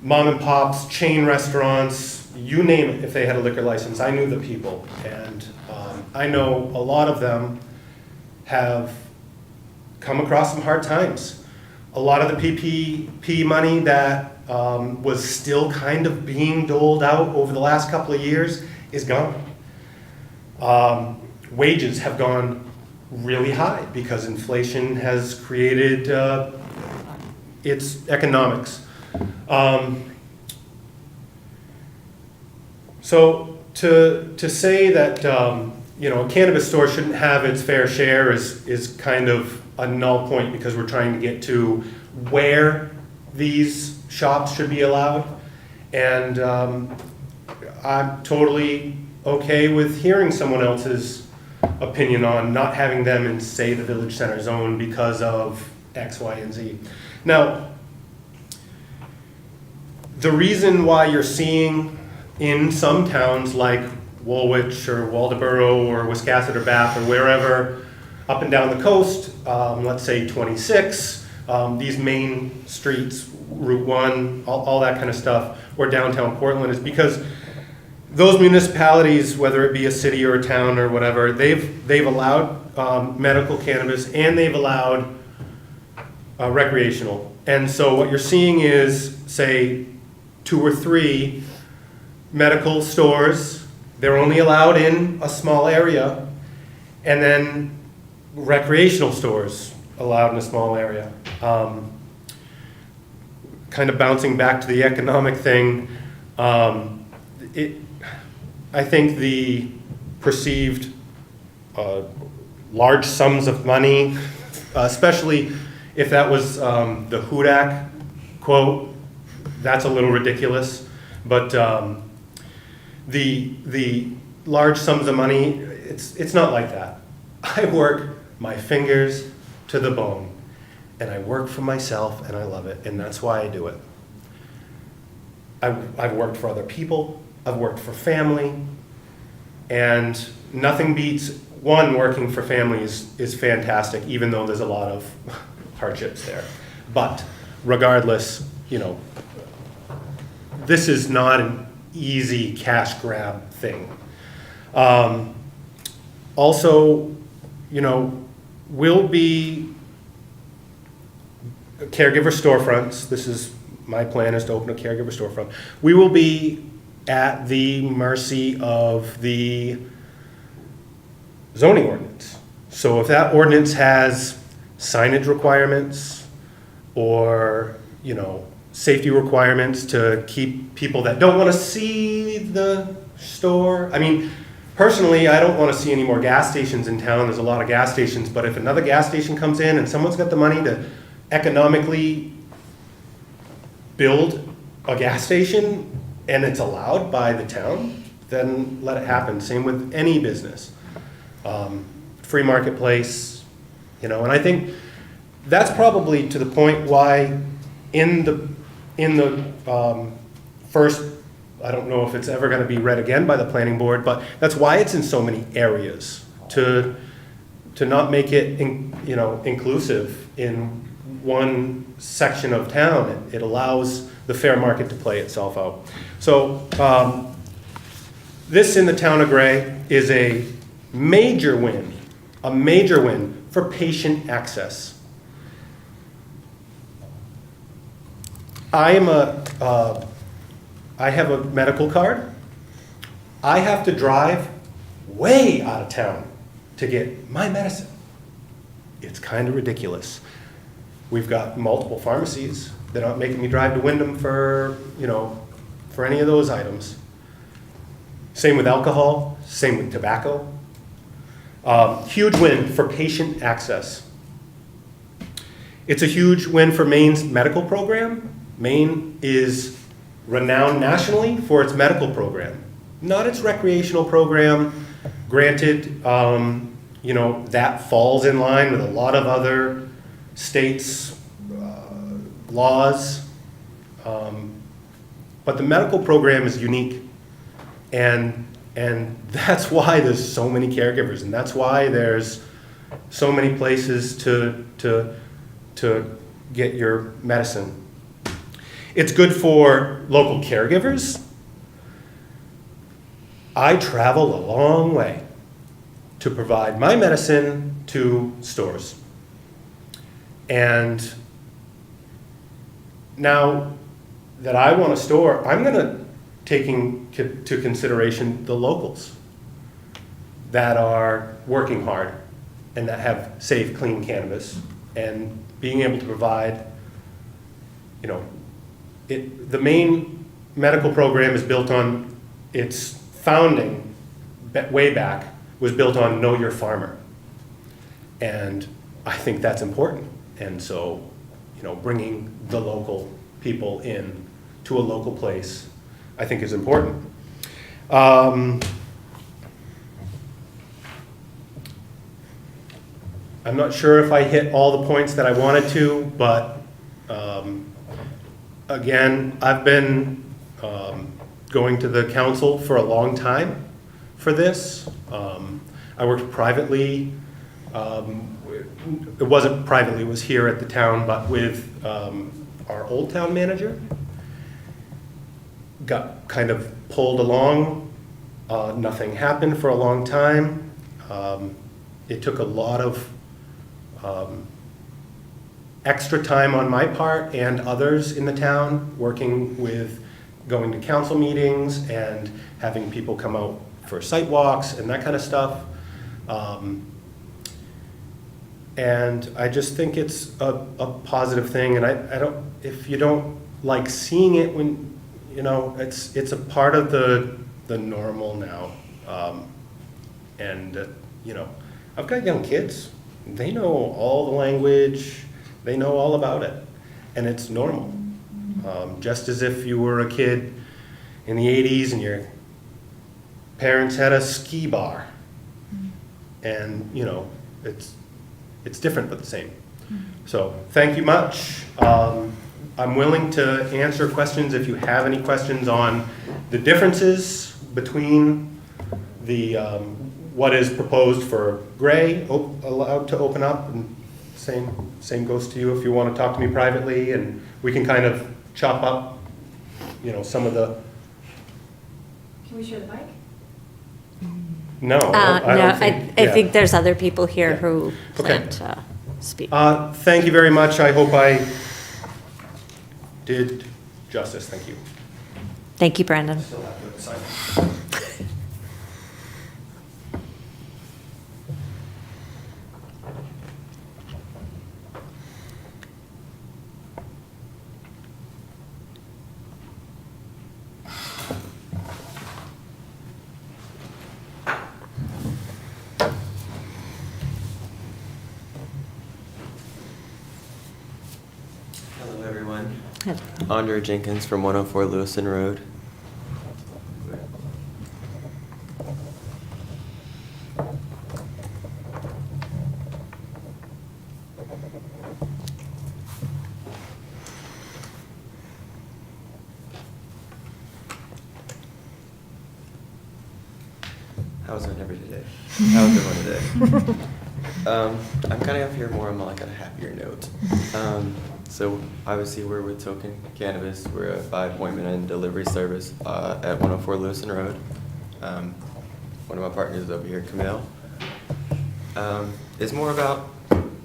[SPEAKER 7] mom and pops, chain restaurants, you name it, if they had a liquor license. I knew the people, and I know a lot of them have come across some hard times. A lot of the PPP money that was still kind of being doled out over the last couple of years is gone. Wages have gone really high because inflation has created its economics. So to say that a cannabis store shouldn't have its fair share is kind of a null point, because we're trying to get to where these shops should be allowed. And I'm totally okay with hearing someone else's opinion on not having them in, say, the Village Center zone because of X, Y, and Z. Now, the reason why you're seeing in some towns like Woolwich or Waldoboro or Wiscasset or Bath or wherever up and down the coast, let's say 26, these main streets, Route 1, all that kind of stuff, or downtown Portland, is because those municipalities, whether it be a city or a town or whatever, they've allowed medical cannabis, and they've allowed recreational. And so what you're seeing is, say, 2 or 3 medical stores. They're only allowed in a small area, and then recreational stores allowed in a small area. Kind of bouncing back to the economic thing, I think the perceived large sums of money, especially if that was the Hudak quote, that's a little ridiculous. But the large sums of money, it's not like that. I work my fingers to the bone, and I work for myself, and I love it, and that's why I do it. I've worked for other people, I've worked for family, and nothing beats, one, working for families is fantastic, even though there's a lot of hardships there. But regardless, this is not an easy cash grab thing. Also, will be caregiver storefronts. This is, my plan is to open a caregiver storefront. We will be at the mercy of the zoning ordinance. So if that ordinance has signage requirements or, safety requirements to keep people that don't want to see the store. I mean, personally, I don't want to see any more gas stations in town. There's a lot of gas stations, but if another gas station comes in and someone's got the money to economically build a gas station and it's allowed by the town, then let it happen. Same with any business. Free marketplace, and I think that's probably to the point why in the first, I don't know if it's ever going to be read again by the planning board, but that's why it's in so many areas, to not make it inclusive in one section of town. It allows the fair market to play itself out. So this in the town of Gray is a major win for patient access. I have a medical card. I have to drive way out of town to get my medicine. It's kind of ridiculous. We've got multiple pharmacies. They're not making me drive to Wyndham for any of those items. Same with alcohol, same with tobacco. Huge win for patient access. It's a huge win for Maine's medical program. Maine is renowned nationally for its medical program, not its recreational program. Granted, that falls in line with a lot of other states' laws, but the medical program is unique, and that's why there's so many caregivers, and that's why there's so many places to get your medicine. It's good for local caregivers. I travel a long way to provide my medicine to stores. And now that I want a store, I'm going to take into consideration the locals that are working hard and that have safe, clean cannabis, and being able to provide, the Maine medical program is built on, its founding way back was built on Know Your Farmer. And I think that's important. And so, bringing the local people in to a local place, I think is important. I'm not sure if I hit all the points that I wanted to, but again, I've been going to the council for a long time for this. I worked privately. It wasn't privately, it was here at the town, but with our old town manager. Got kind of pulled along. Nothing happened for a long time. It took a lot of extra time on my part and others in the town, working with going to council meetings and having people come out for site walks and that kind of stuff. And I just think it's a positive thing, and I don't, if you don't like seeing it when, it's a part of the normal now. I've got young kids. They know all the language. They know all about it, and it's normal. Just as if you were a kid in the 80s and your parents had a ski bar, and it's different but the same. So thank you much. I'm willing to answer questions if you have any questions on the differences between the what is proposed for Gray, allowed to open up, and same goes to you if you want to talk to me privately, and we can kind of chop up, some of the,
[SPEAKER 6] Can we share the mic?
[SPEAKER 7] no,
[SPEAKER 1] No,
[SPEAKER 7] I don't think.
[SPEAKER 1] I
[SPEAKER 7] yeah.
[SPEAKER 1] think there's other people here
[SPEAKER 7] Yeah.
[SPEAKER 1] who
[SPEAKER 7] Okay.
[SPEAKER 1] plan to speak.
[SPEAKER 7] Thank you very much. I hope I did justice. Thank you.
[SPEAKER 1] Thank you, Brandon.
[SPEAKER 7] Still have to sign.
[SPEAKER 8] Hello, everyone. Andre Jenkins from 104 Lewison Road. How's everybody today? How's everyone today? I'm kind of up here more on like a happier note. So obviously we're with Token Cannabis. We're a by appointment and delivery service at 104 Lewison Road. One of my partners is over here, Camille. It's more about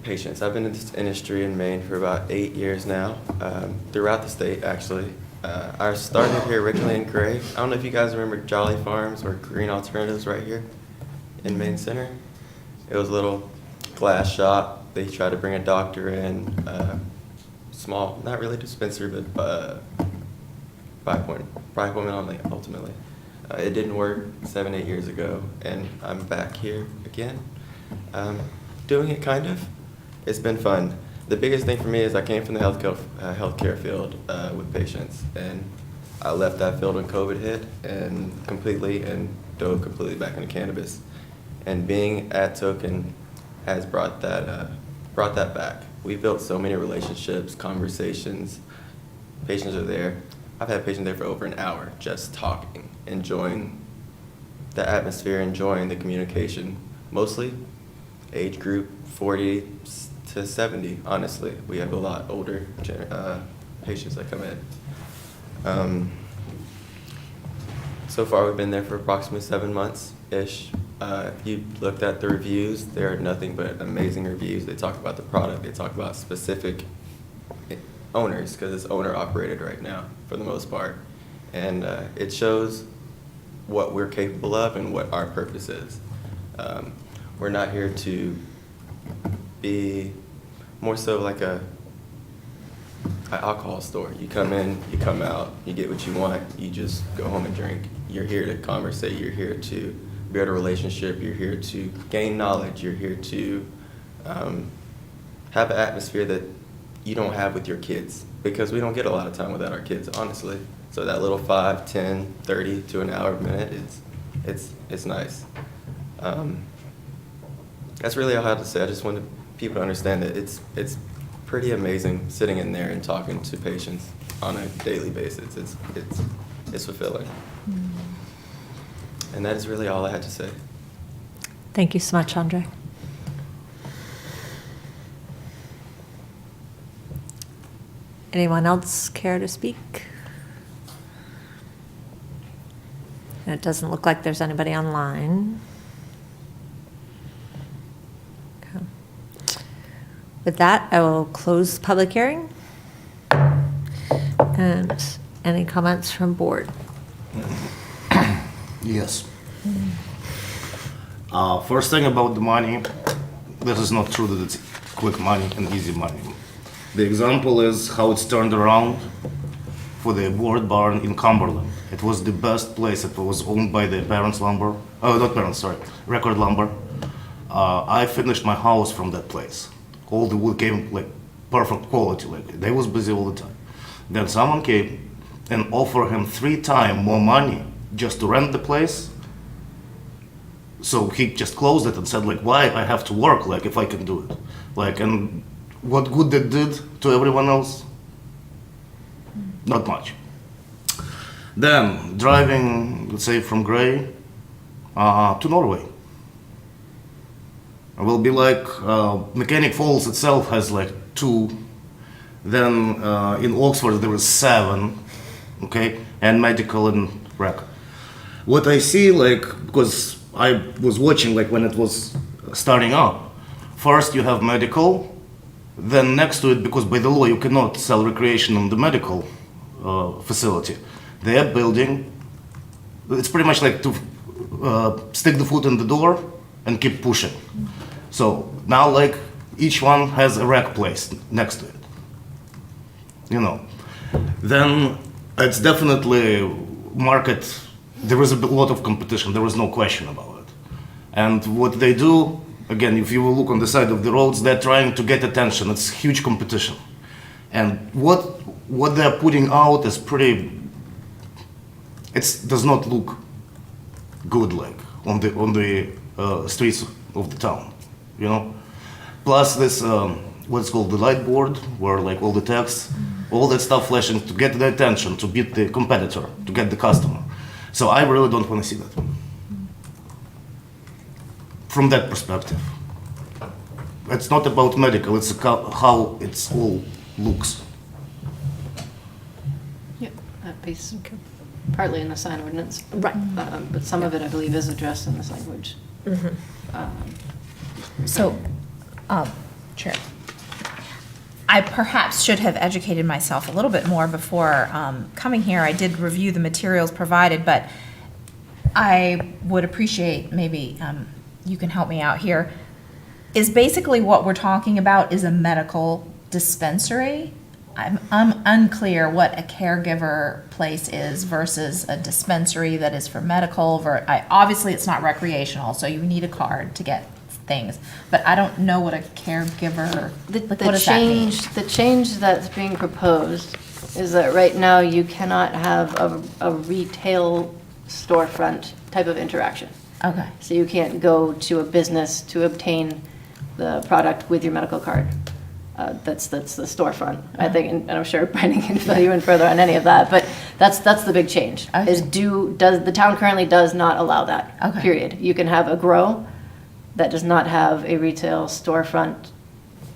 [SPEAKER 8] patients. I've been in this industry in Maine for about 8 years now, throughout the state actually. I started here originally in Gray. I don't know if you guys remember Jolly Farms or Green Alternatives right here in Maine Center. It was a little glass shop. They tried to bring a doctor in, small, not really dispensary, but by appointment only, ultimately. It didn't work 7, 8 years ago, and I'm back here again, doing it kind of. It's been fun. The biggest thing for me is I came from the healthcare field with patients, and I left that field when COVID hit and dove completely back into cannabis. And being at Token has brought that back. We've built so many relationships, conversations. Patients are there. I've had patients there for over an hour just talking, enjoying the atmosphere, enjoying the communication. Mostly age group 40 to 70, honestly. We have a lot older patients that come in. So far, we've been there for approximately 7 months-ish. If you looked at the reviews, there are nothing but amazing reviews. They talk about the product. They talk about specific owners, because it's owner-operated right now, for the most part. And it shows what we're capable of and what our purpose is. We're not here to be more so like an alcohol store. You come in, you come out, you get what you want, you just go home and drink. You're here to conversate, you're here to build a relationship, you're here to gain knowledge, you're here to have an atmosphere that you don't have with your kids, because we don't get a lot of time without our kids, honestly. So that little 5, 10, 30 to an hour a minute, it's nice. That's really all I have to say. I just wanted people to understand that it's pretty amazing sitting in there and talking to patients on a daily basis. It's fulfilling. And that is really all I had to say.
[SPEAKER 1] Thank you so much, Andre. Anyone else care to speak? And it doesn't look like there's anybody online. Okay. With that, I will close the public hearing. And any comments from board?
[SPEAKER 2] Yes. First thing about the money, this is not true that it's quick money and easy money. The example is how it's turned around for the board barn in Cumberland. It was the best place. It was owned by the Parents Lumber. Oh, not Parents, sorry, Record Lumber. I finished my house from that place. All the wood came like perfect quality. Like they was busy all the time. Then someone came and offered him 3 times more money just to rent the place. So he just closed it and said like, why I have to work like if I can do it? Like, and what good that did to everyone else? Not much. Then driving, let's say from Gray to Norway. will be like Mechanic Falls itself has like 2. Then in Oxford there is 7, okay, and medical and rec. What I see, like, because I was watching like when it was starting up, first you have medical, then next to it, because by the law you cannot sell recreation in the medical facility, they are building, it's pretty much like to stick the foot in the door and keep pushing. So now like each one has a rec place next to it. You know, then it's definitely market, there is a lot of competition, there is no question about it. And what they do, again, if you will look on the side of the roads, they're trying to get attention, it's huge competition. And what they're putting out is pretty, it does not look good like on the streets of the town, you know? Plus this, what's called the light board, where like all the text, all that stuff flashing to get the attention, to beat the competitor, to get the customer. So I really don't want to see that. From that perspective. It's not about medical, it's how it all looks.
[SPEAKER 4] Yep, that piece, partly in the sign ordinance.
[SPEAKER 1] Right.
[SPEAKER 4] But some of it, I believe, is addressed in this language.
[SPEAKER 3] So, Chair, I perhaps should have educated myself a little bit more before coming here. I did review the materials provided, but I would appreciate maybe you can help me out here. Is basically what we're talking about is a medical dispensary? I'm unclear what a caregiver place is versus a dispensary that is for medical. Obviously, it's not recreational, so you need a card to get things. But I don't know what a caregiver, what does that mean?
[SPEAKER 4] The change that's being proposed is that right now you cannot have a retail storefront type of interaction.
[SPEAKER 3] Okay.
[SPEAKER 4] So you can't go to a business to obtain the product with your medical card. That's the storefront, I think, and I'm sure Brendan can fill you in further on any of that, but that's the big change.
[SPEAKER 3] Okay.
[SPEAKER 4] The town currently does not allow that,
[SPEAKER 3] Okay.
[SPEAKER 4] period. You can have a grow that does not have a retail storefront,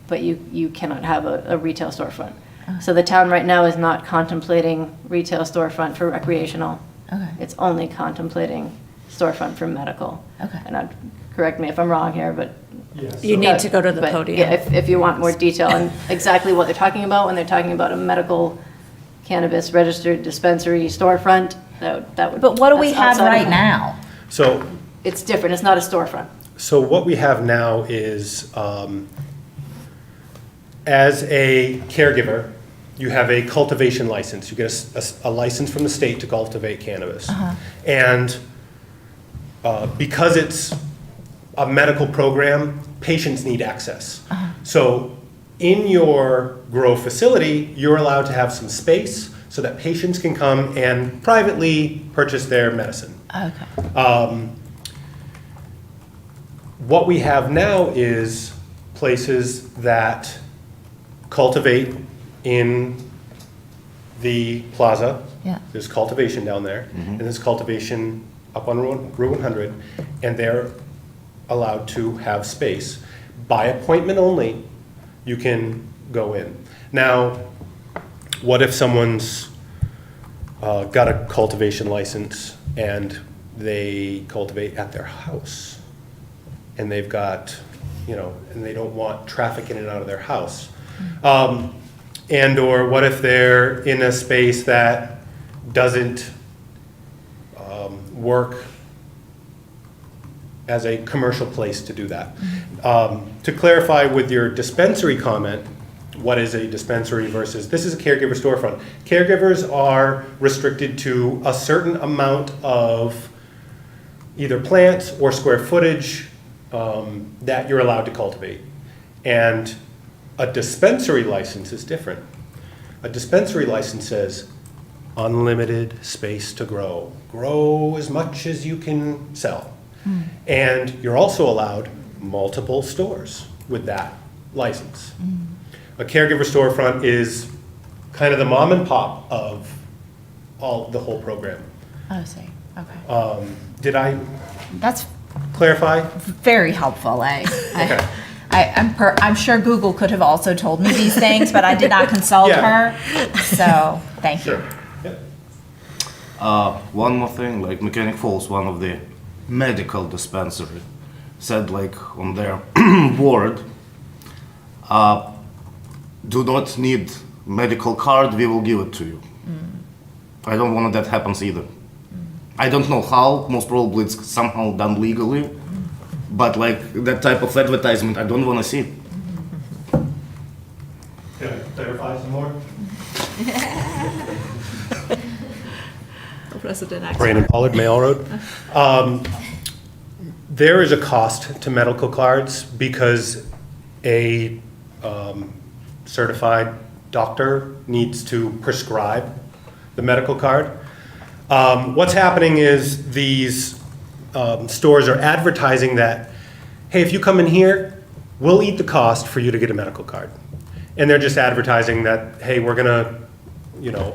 [SPEAKER 4] but you cannot have a retail storefront. So the town right now is not contemplating retail storefront for recreational.
[SPEAKER 3] Okay.
[SPEAKER 4] It's only contemplating storefront for medical.
[SPEAKER 3] Okay.
[SPEAKER 4] And correct me if I'm wrong here, but.
[SPEAKER 1] You need to go to the
[SPEAKER 4] But,
[SPEAKER 1] podium.
[SPEAKER 4] yeah, if you want more detail on exactly what they're talking about, when they're talking about a medical cannabis registered dispensary storefront, that would.
[SPEAKER 3] But what do we
[SPEAKER 4] that's
[SPEAKER 3] have
[SPEAKER 4] outside of
[SPEAKER 3] right
[SPEAKER 4] that.
[SPEAKER 3] now?
[SPEAKER 7] So,
[SPEAKER 4] It's different, it's not a storefront.
[SPEAKER 7] so what we have now is, as a caregiver, you have a cultivation license. You get a license from the state to cultivate cannabis. And because it's a medical program, patients need access. So in your grow facility, you're allowed to have some space so that patients can come and privately purchase their medicine.
[SPEAKER 3] Okay.
[SPEAKER 7] What we have now is places that cultivate in the plaza.
[SPEAKER 3] Yeah.
[SPEAKER 7] There's cultivation down there, and there's cultivation up on Route 100, and they're allowed to have space. By appointment only, you can go in. Now, what if someone's got a cultivation license and they cultivate at their house? And they've got, and they don't want traffic in and out of their house. And or what if they're in a space that doesn't work as a commercial place to do that. To clarify with your dispensary comment, what is a dispensary versus, this is a caregiver storefront. Caregivers are restricted to a certain amount of either plants or square footage that you're allowed to cultivate. And a dispensary license is different. A dispensary license says unlimited space to grow. Grow as much as you can sell. And you're also allowed multiple stores with that license. A caregiver storefront is kind of the mom and pop of the whole program.
[SPEAKER 3] I see. Okay.
[SPEAKER 7] Did I
[SPEAKER 3] That's
[SPEAKER 7] clarify?
[SPEAKER 3] Very helpful.
[SPEAKER 7] Okay.
[SPEAKER 3] I'm sure Google could have also told me these things, but I did not consult
[SPEAKER 7] Yeah.
[SPEAKER 3] her. So thank you.
[SPEAKER 7] Yep.
[SPEAKER 2] One more thing, like Mechanic Falls, one of the medical dispensary, said like on their board, do not need medical card, we will give it to you. I don't want that happens either. I don't know how, most probably it's somehow done legally, but like that type of advertisement, I don't want to see.
[SPEAKER 7] Can I clarify some more? Brandon Pollard, Mail Road. There is a cost to medical cards because a certified doctor needs to prescribe the medical card. What's happening is these stores are advertising that, hey, if you come in here, we'll eat the cost for you to get a medical card. And they're just advertising that, hey, we're gonna,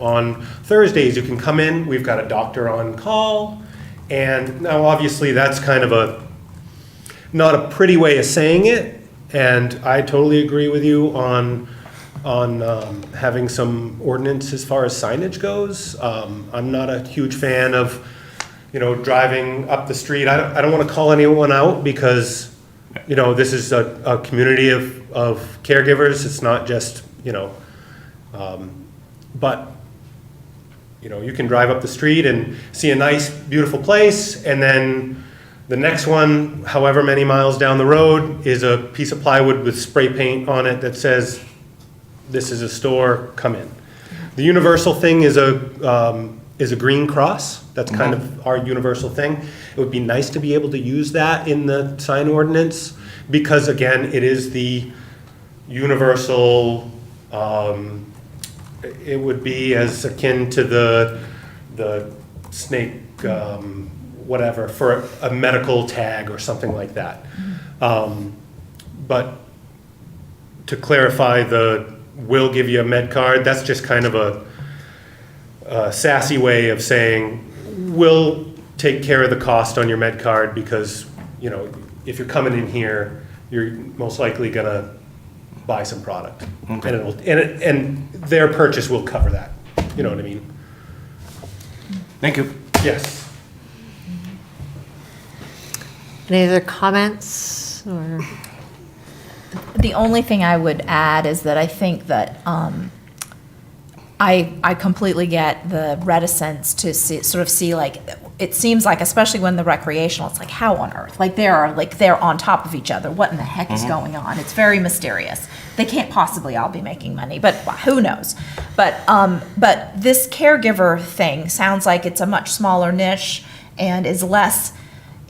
[SPEAKER 7] on Thursdays, you can come in, we've got a doctor on call. And now obviously that's kind of not a pretty way of saying it. And I totally agree with you on having some ordinance as far as signage goes. I'm not a huge fan of, driving up the street. I don't want to call anyone out because, this is a community of caregivers. It's not just, but, you can drive up the street and see a nice, beautiful place, and then the next one, however many miles down the road, is a piece of plywood with spray paint on it that says, this is a store, come in. The universal thing is a green cross. That's kind of our universal thing. It would be nice to be able to use that in the sign ordinance because, again, it is the universal, it would be as akin to the snake, whatever, for a medical tag or something like that. But to clarify we'll give you a med card, that's just kind of a sassy way of saying, we'll take care of the cost on your med card because, if you're coming in here, you're most likely gonna buy some product.
[SPEAKER 2] Okay.
[SPEAKER 7] And their purchase will cover that, you know what I mean?
[SPEAKER 2] Thank you.
[SPEAKER 7] Yes.
[SPEAKER 1] Any other comments or?
[SPEAKER 3] The only thing I would add is that I think that I completely get the reticence to see like, it seems like, especially when the recreational, it's like, how on earth? Like they're on top of each other. What in the heck is going on? It's very mysterious. They can't possibly all be making money, but who knows? But this caregiver thing sounds like it's a much smaller niche and is less.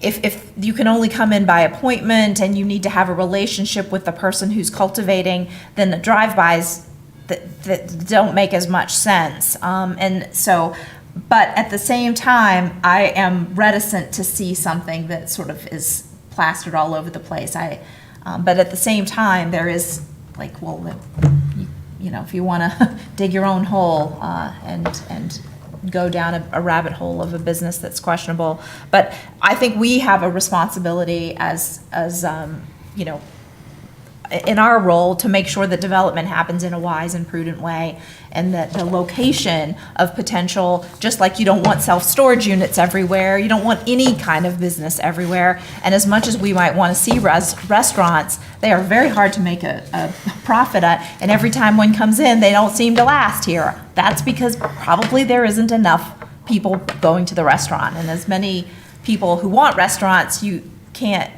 [SPEAKER 3] If you can only come in by appointment and you need to have a relationship with the person who's cultivating, then the drive-bys that don't make as much sense. And so, but at the same time, I am reticent to see something that sort of is plastered all over the place. But at the same time, there is like, well, if you want to dig your own hole and go down a rabbit hole of a business that's questionable. But I think we have a responsibility as in our role to make sure that development happens in a wise and prudent way, and that the location of potential, just like you don't want self-storage units everywhere, you don't want any kind of business everywhere. And as much as we might want to see restaurants, they are very hard to make a profit at, and every time one comes in, they don't seem to last here. That's because probably there isn't enough people going to the restaurant, and as many people who want restaurants, you can't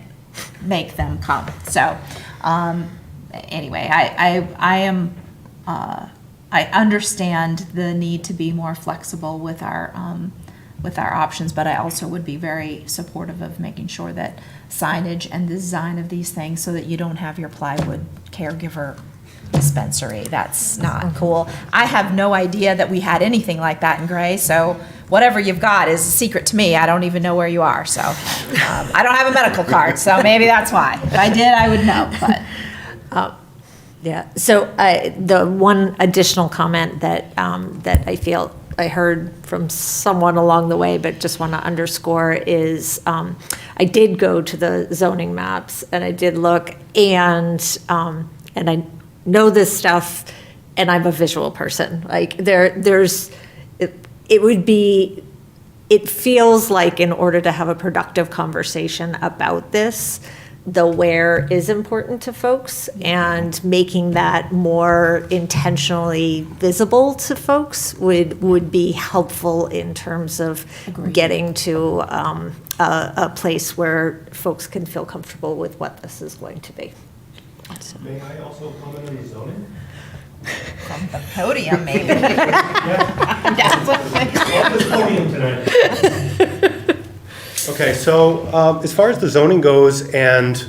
[SPEAKER 3] make them come. So anyway, I understand the need to be more flexible with our options, but I also would be very supportive of making sure that signage and the design of these things, so that you don't have your plywood caregiver dispensary. That's not cool. I have no idea that we had anything like that in Gray, so whatever you've got is a secret to me. I don't even know where you are, so I don't have a medical card, so maybe that's why. If I did, I would know, but.
[SPEAKER 1] Yeah, so the one additional comment that I feel I heard from someone along the way, but just want to underscore is, I did go to the zoning maps and I did look and I know this stuff and I'm a visual person. Like it feels like in order to have a productive conversation about this, the where is important to folks, and making that more intentionally visible to folks would be helpful in terms of getting to a place where folks can feel comfortable with what this is going to be.
[SPEAKER 7] May I also comment on the zoning?
[SPEAKER 3] From the podium, maybe.
[SPEAKER 7] On this podium tonight. Okay, so as far as the zoning goes, and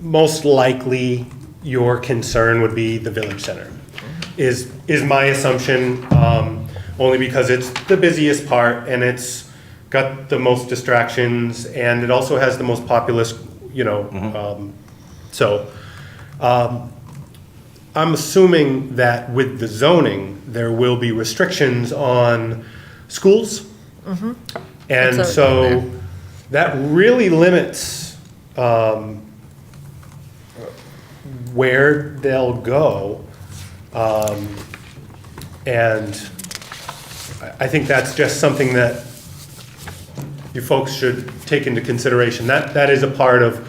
[SPEAKER 7] most likely your concern would be the village center, is my assumption, only because it's the busiest part and it's got the most distractions and it also has the most populous, I'm assuming that with the zoning, there will be restrictions on schools. And
[SPEAKER 1] It's already in
[SPEAKER 7] so that really limits where they'll go. And I think that's just something that you folks should take into consideration. That is a part of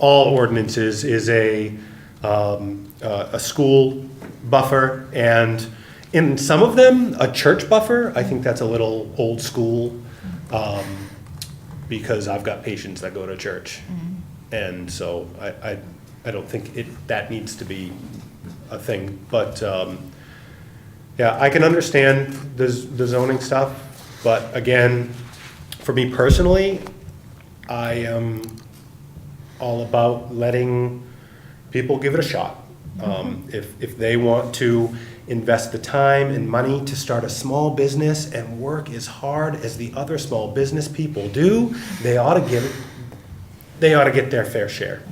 [SPEAKER 7] all ordinances, is a school buffer, and in some of them, a church buffer. I think that's a little old school, because I've got patients that go to church. And so I don't think that needs to be a thing. But yeah, I can understand the zoning stuff, but again, for me personally, I am all about letting people give it a shot. If they want to invest the time and money to start a small business and work as hard as the other small business people do, they ought to get their fair share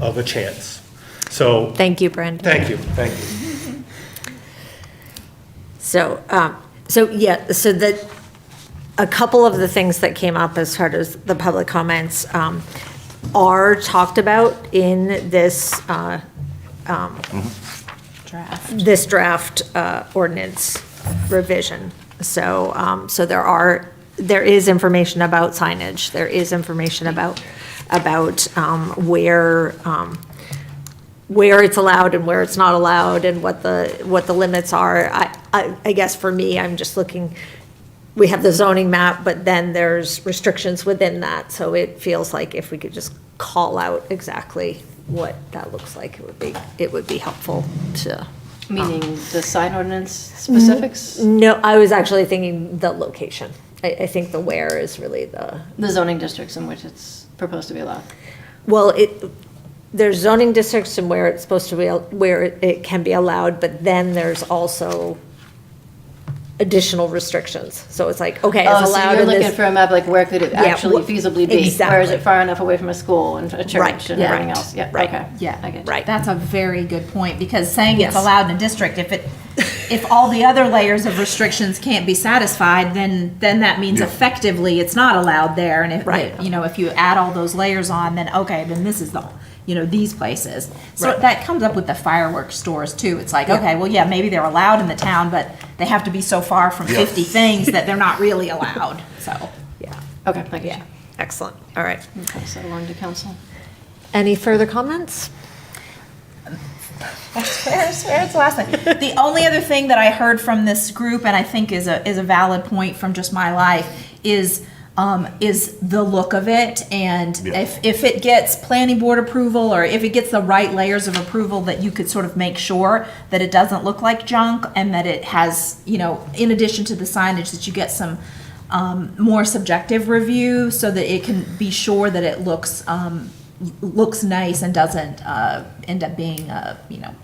[SPEAKER 7] of a chance. So
[SPEAKER 1] Thank you, Brandon.
[SPEAKER 7] thank you.
[SPEAKER 1] So that, a couple of the things that came up as part of the public comments are talked about in this
[SPEAKER 3] Draft.
[SPEAKER 1] draft ordinance revision. So there is information about signage, there is information about where it's allowed and where it's not allowed, and what the limits are. I guess for me, I'm just looking, we have the zoning map, but then there's restrictions within that, so it feels like if we could just call out exactly what that looks like, it would be helpful to.
[SPEAKER 4] Meaning the sign ordinance specifics?
[SPEAKER 1] No, I was actually thinking the location. I think the where is really the,
[SPEAKER 4] The zoning districts in which it's proposed to be allowed.
[SPEAKER 1] well, there's zoning districts and where it's supposed to be, where it can be allowed, but then there's also additional restrictions. So it's like, okay, it's
[SPEAKER 4] Oh, so
[SPEAKER 1] allowed
[SPEAKER 4] you're
[SPEAKER 1] in
[SPEAKER 4] looking
[SPEAKER 1] this.
[SPEAKER 4] for a map, like where could it
[SPEAKER 1] Yeah,
[SPEAKER 4] actually feasibly be? Where is
[SPEAKER 1] exactly.
[SPEAKER 4] it far enough away from a school and a
[SPEAKER 1] Right,
[SPEAKER 4] church and
[SPEAKER 1] yeah,
[SPEAKER 4] everything
[SPEAKER 1] right,
[SPEAKER 4] else? Yeah,
[SPEAKER 1] right.
[SPEAKER 4] okay.
[SPEAKER 3] Yeah.
[SPEAKER 4] I get you.
[SPEAKER 1] Right.
[SPEAKER 3] That's a very good point, because saying it's
[SPEAKER 1] Yes.
[SPEAKER 3] allowed in a district, if all the other layers of restrictions can't be satisfied, then that means effectively it's not allowed there. And
[SPEAKER 1] Right.
[SPEAKER 3] if you add all those layers on, then okay, then this is these places. So
[SPEAKER 1] Right.
[SPEAKER 3] that comes up with the fireworks stores too. It's like, okay, well, yeah, maybe they're allowed in the town, but they have to be so far from 50 things that they're not really allowed, so.
[SPEAKER 1] Yeah,
[SPEAKER 4] Okay, I get
[SPEAKER 1] yeah,
[SPEAKER 4] you.
[SPEAKER 1] excellent, all right.
[SPEAKER 4] Okay, so along to council.
[SPEAKER 1] Any further comments?
[SPEAKER 3] Where's the last thing? The only other thing that I heard from this group, and I think is a valid point from just my life, is the look of it, and if it gets planning board approval, or if it gets the right layers of approval, that you could sort of make sure that it doesn't look like junk, and that it has, in addition to the signage, that you get some more subjective review, so that it can be sure that it looks nice and doesn't end up being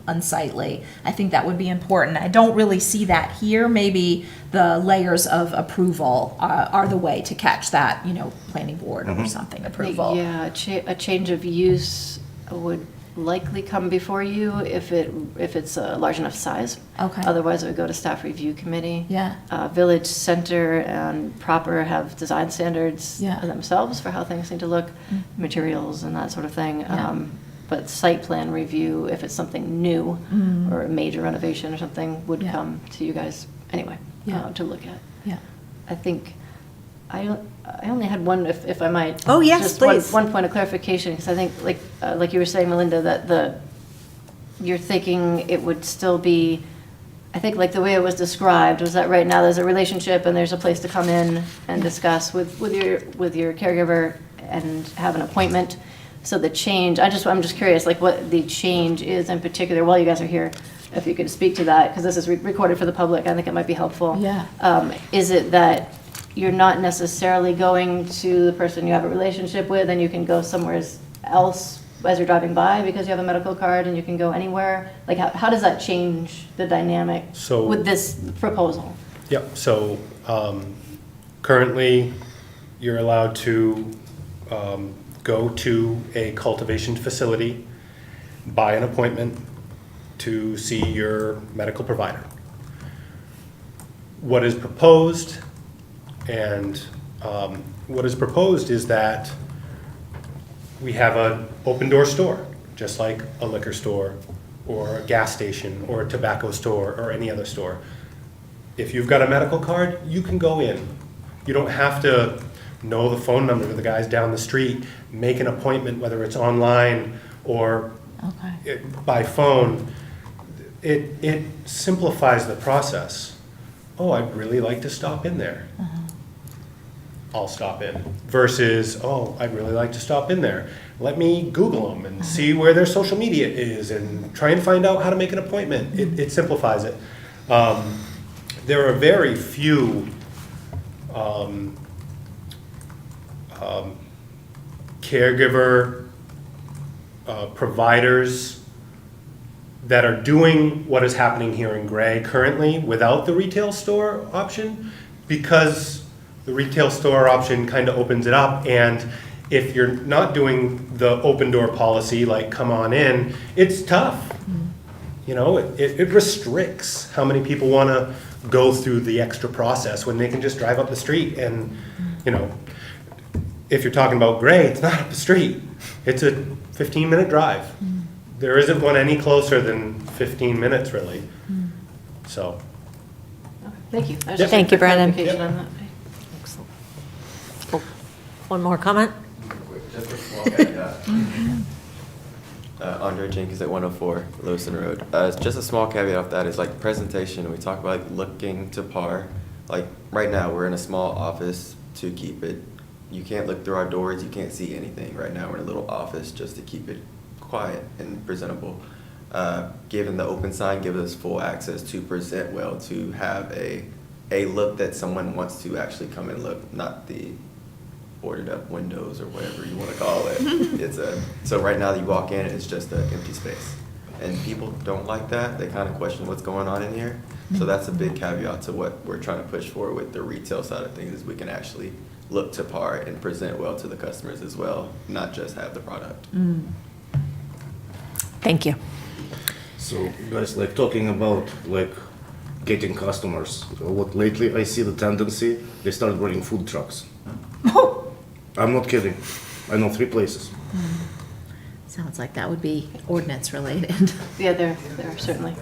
[SPEAKER 3] unsightly. I think that would be important. I don't really see that here. Maybe the layers of approval are the way to catch that, planning board or something approval.
[SPEAKER 4] Yeah, a change of use would likely come before you if it's a large enough size.
[SPEAKER 3] Okay.
[SPEAKER 4] Otherwise, it would go to staff review committee.
[SPEAKER 3] Yeah.
[SPEAKER 4] Village Center and Proper have design standards
[SPEAKER 3] Yeah.
[SPEAKER 4] themselves for how things need to look, materials and that sort of thing.
[SPEAKER 3] Yeah.
[SPEAKER 4] But site plan review, if it's something new or a major renovation or something, would
[SPEAKER 3] Yeah.
[SPEAKER 4] come to you guys anyway
[SPEAKER 3] Yeah.
[SPEAKER 4] to look at.
[SPEAKER 3] Yeah.
[SPEAKER 4] I think, I only had one, if I might.
[SPEAKER 1] Oh, yes,
[SPEAKER 4] just
[SPEAKER 1] please.
[SPEAKER 4] One point of clarification, because I think, like you were saying, Melinda, that you're thinking it would still be, I think like the way it was described was that right now there's a relationship and there's a place to come in and discuss with your caregiver and have an appointment. So the change, I'm just curious, like what the change is in particular while you guys are here, if you could speak to that, because this is recorded for the public, I think it might be helpful.
[SPEAKER 3] Yeah.
[SPEAKER 4] Is it that you're not necessarily going to the person you have a relationship with and you can go somewhere else as you're driving by because you have a medical card and you can go anywhere? Like how does that change the dynamic
[SPEAKER 7] So-
[SPEAKER 4] with this proposal?
[SPEAKER 7] Yep, so currently, you're allowed to go to a cultivation facility, buy an appointment to see your medical provider. What is proposed, and what is proposed is that we have an open door store, just like a liquor store or a gas station or a tobacco store or any other store. If you've got a medical card, you can go in. You don't have to know the phone number of the guys down the street, make an appointment, whether it's online or
[SPEAKER 3] Okay.
[SPEAKER 7] by phone. It simplifies the process. Oh, I'd really like to stop in there. I'll stop in. Versus, oh, I'd really like to stop in there. Let me Google them and see where their social media is and try and find out how to make an appointment. It simplifies it. There are very few caregiver providers that are doing what is happening here in Gray currently without the retail store option, because the retail store option kind of opens it up, and if you're not doing the open door policy, like come on in, it's tough. You know, it restricts how many people want to go through the extra process when they can just drive up the street. And, you know, if you're talking about Gray, it's not up the street. It's a 15-minute drive. There isn't one any closer than 15 minutes, really. So,
[SPEAKER 4] Thank you. I was
[SPEAKER 7] Yep.
[SPEAKER 4] just
[SPEAKER 1] Thank you,
[SPEAKER 4] looking for
[SPEAKER 1] Brandon.
[SPEAKER 4] clarification on that.
[SPEAKER 1] Excellent. One more comment?
[SPEAKER 8] Just a small caveat. Andre Jenkins at 104 Lewiston Road. Just a small caveat of that is like presentation, we talk about like looking to par. Like right now, we're in a small office to keep it, you can't look through our doors, you can't see anything. Right now, we're in a little office just to keep it quiet and presentable. Given the open sign gives us full access to present well, to have a look that someone wants to actually come and look, not the boarded up windows or whatever you want to call it. So right now you walk in and it's just an empty space. And people don't like that. They kind of question what's going on in here. So that's a big caveat to what we're trying to push for with the retail side of things, is we can actually look to par and present well to the customers as well, not just have the product.
[SPEAKER 1] Thank you.
[SPEAKER 2] So guys, like talking about like getting customers, what lately I see the tendency, they start bringing food trucks. I'm not kidding. I know 3 places.
[SPEAKER 3] Sounds like that would be ordinance related.
[SPEAKER 4] Yeah, there are certainly.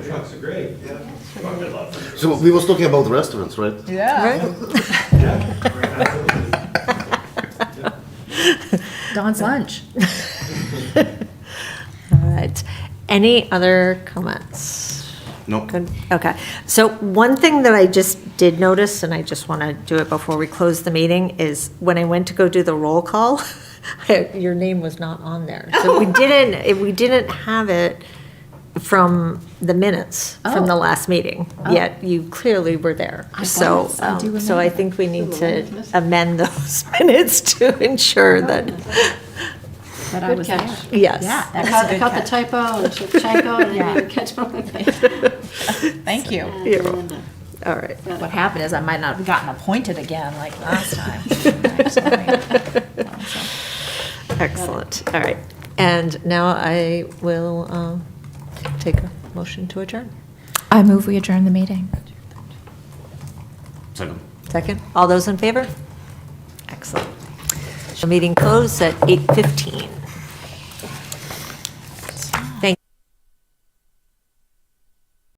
[SPEAKER 7] trucks are great.
[SPEAKER 2] So we was talking about restaurants, right?
[SPEAKER 3] Yeah. Dawn's lunch.
[SPEAKER 1] All right. Any other comments?
[SPEAKER 2] No.
[SPEAKER 1] Good, okay. So one thing that I just did notice, and I just want to do it before we close the meeting, is when I went to go do the roll call, your name was not on there. So we didn't have it from the minutes from the last meeting, yet you clearly were there. So,
[SPEAKER 3] I do
[SPEAKER 1] so I
[SPEAKER 3] remember.
[SPEAKER 1] think we need to amend those minutes to ensure that,
[SPEAKER 3] But I
[SPEAKER 4] Good
[SPEAKER 3] was
[SPEAKER 4] catch.
[SPEAKER 3] there.
[SPEAKER 1] yes.
[SPEAKER 3] Yeah,
[SPEAKER 4] I
[SPEAKER 3] that
[SPEAKER 4] caught
[SPEAKER 3] was a
[SPEAKER 4] the
[SPEAKER 3] good catch.
[SPEAKER 4] typo and Shevchenko and
[SPEAKER 3] Yeah.
[SPEAKER 4] I didn't catch one.
[SPEAKER 3] Thank you.
[SPEAKER 1] You're all right.
[SPEAKER 3] What happened is I might not have gotten appointed again like last time.
[SPEAKER 1] Excellent. All right. And now I will take a motion to adjourn.
[SPEAKER 3] I move we adjourn the meeting.
[SPEAKER 2] Second.
[SPEAKER 1] Second, all those in favor? Excellent. The meeting closed at 8:15.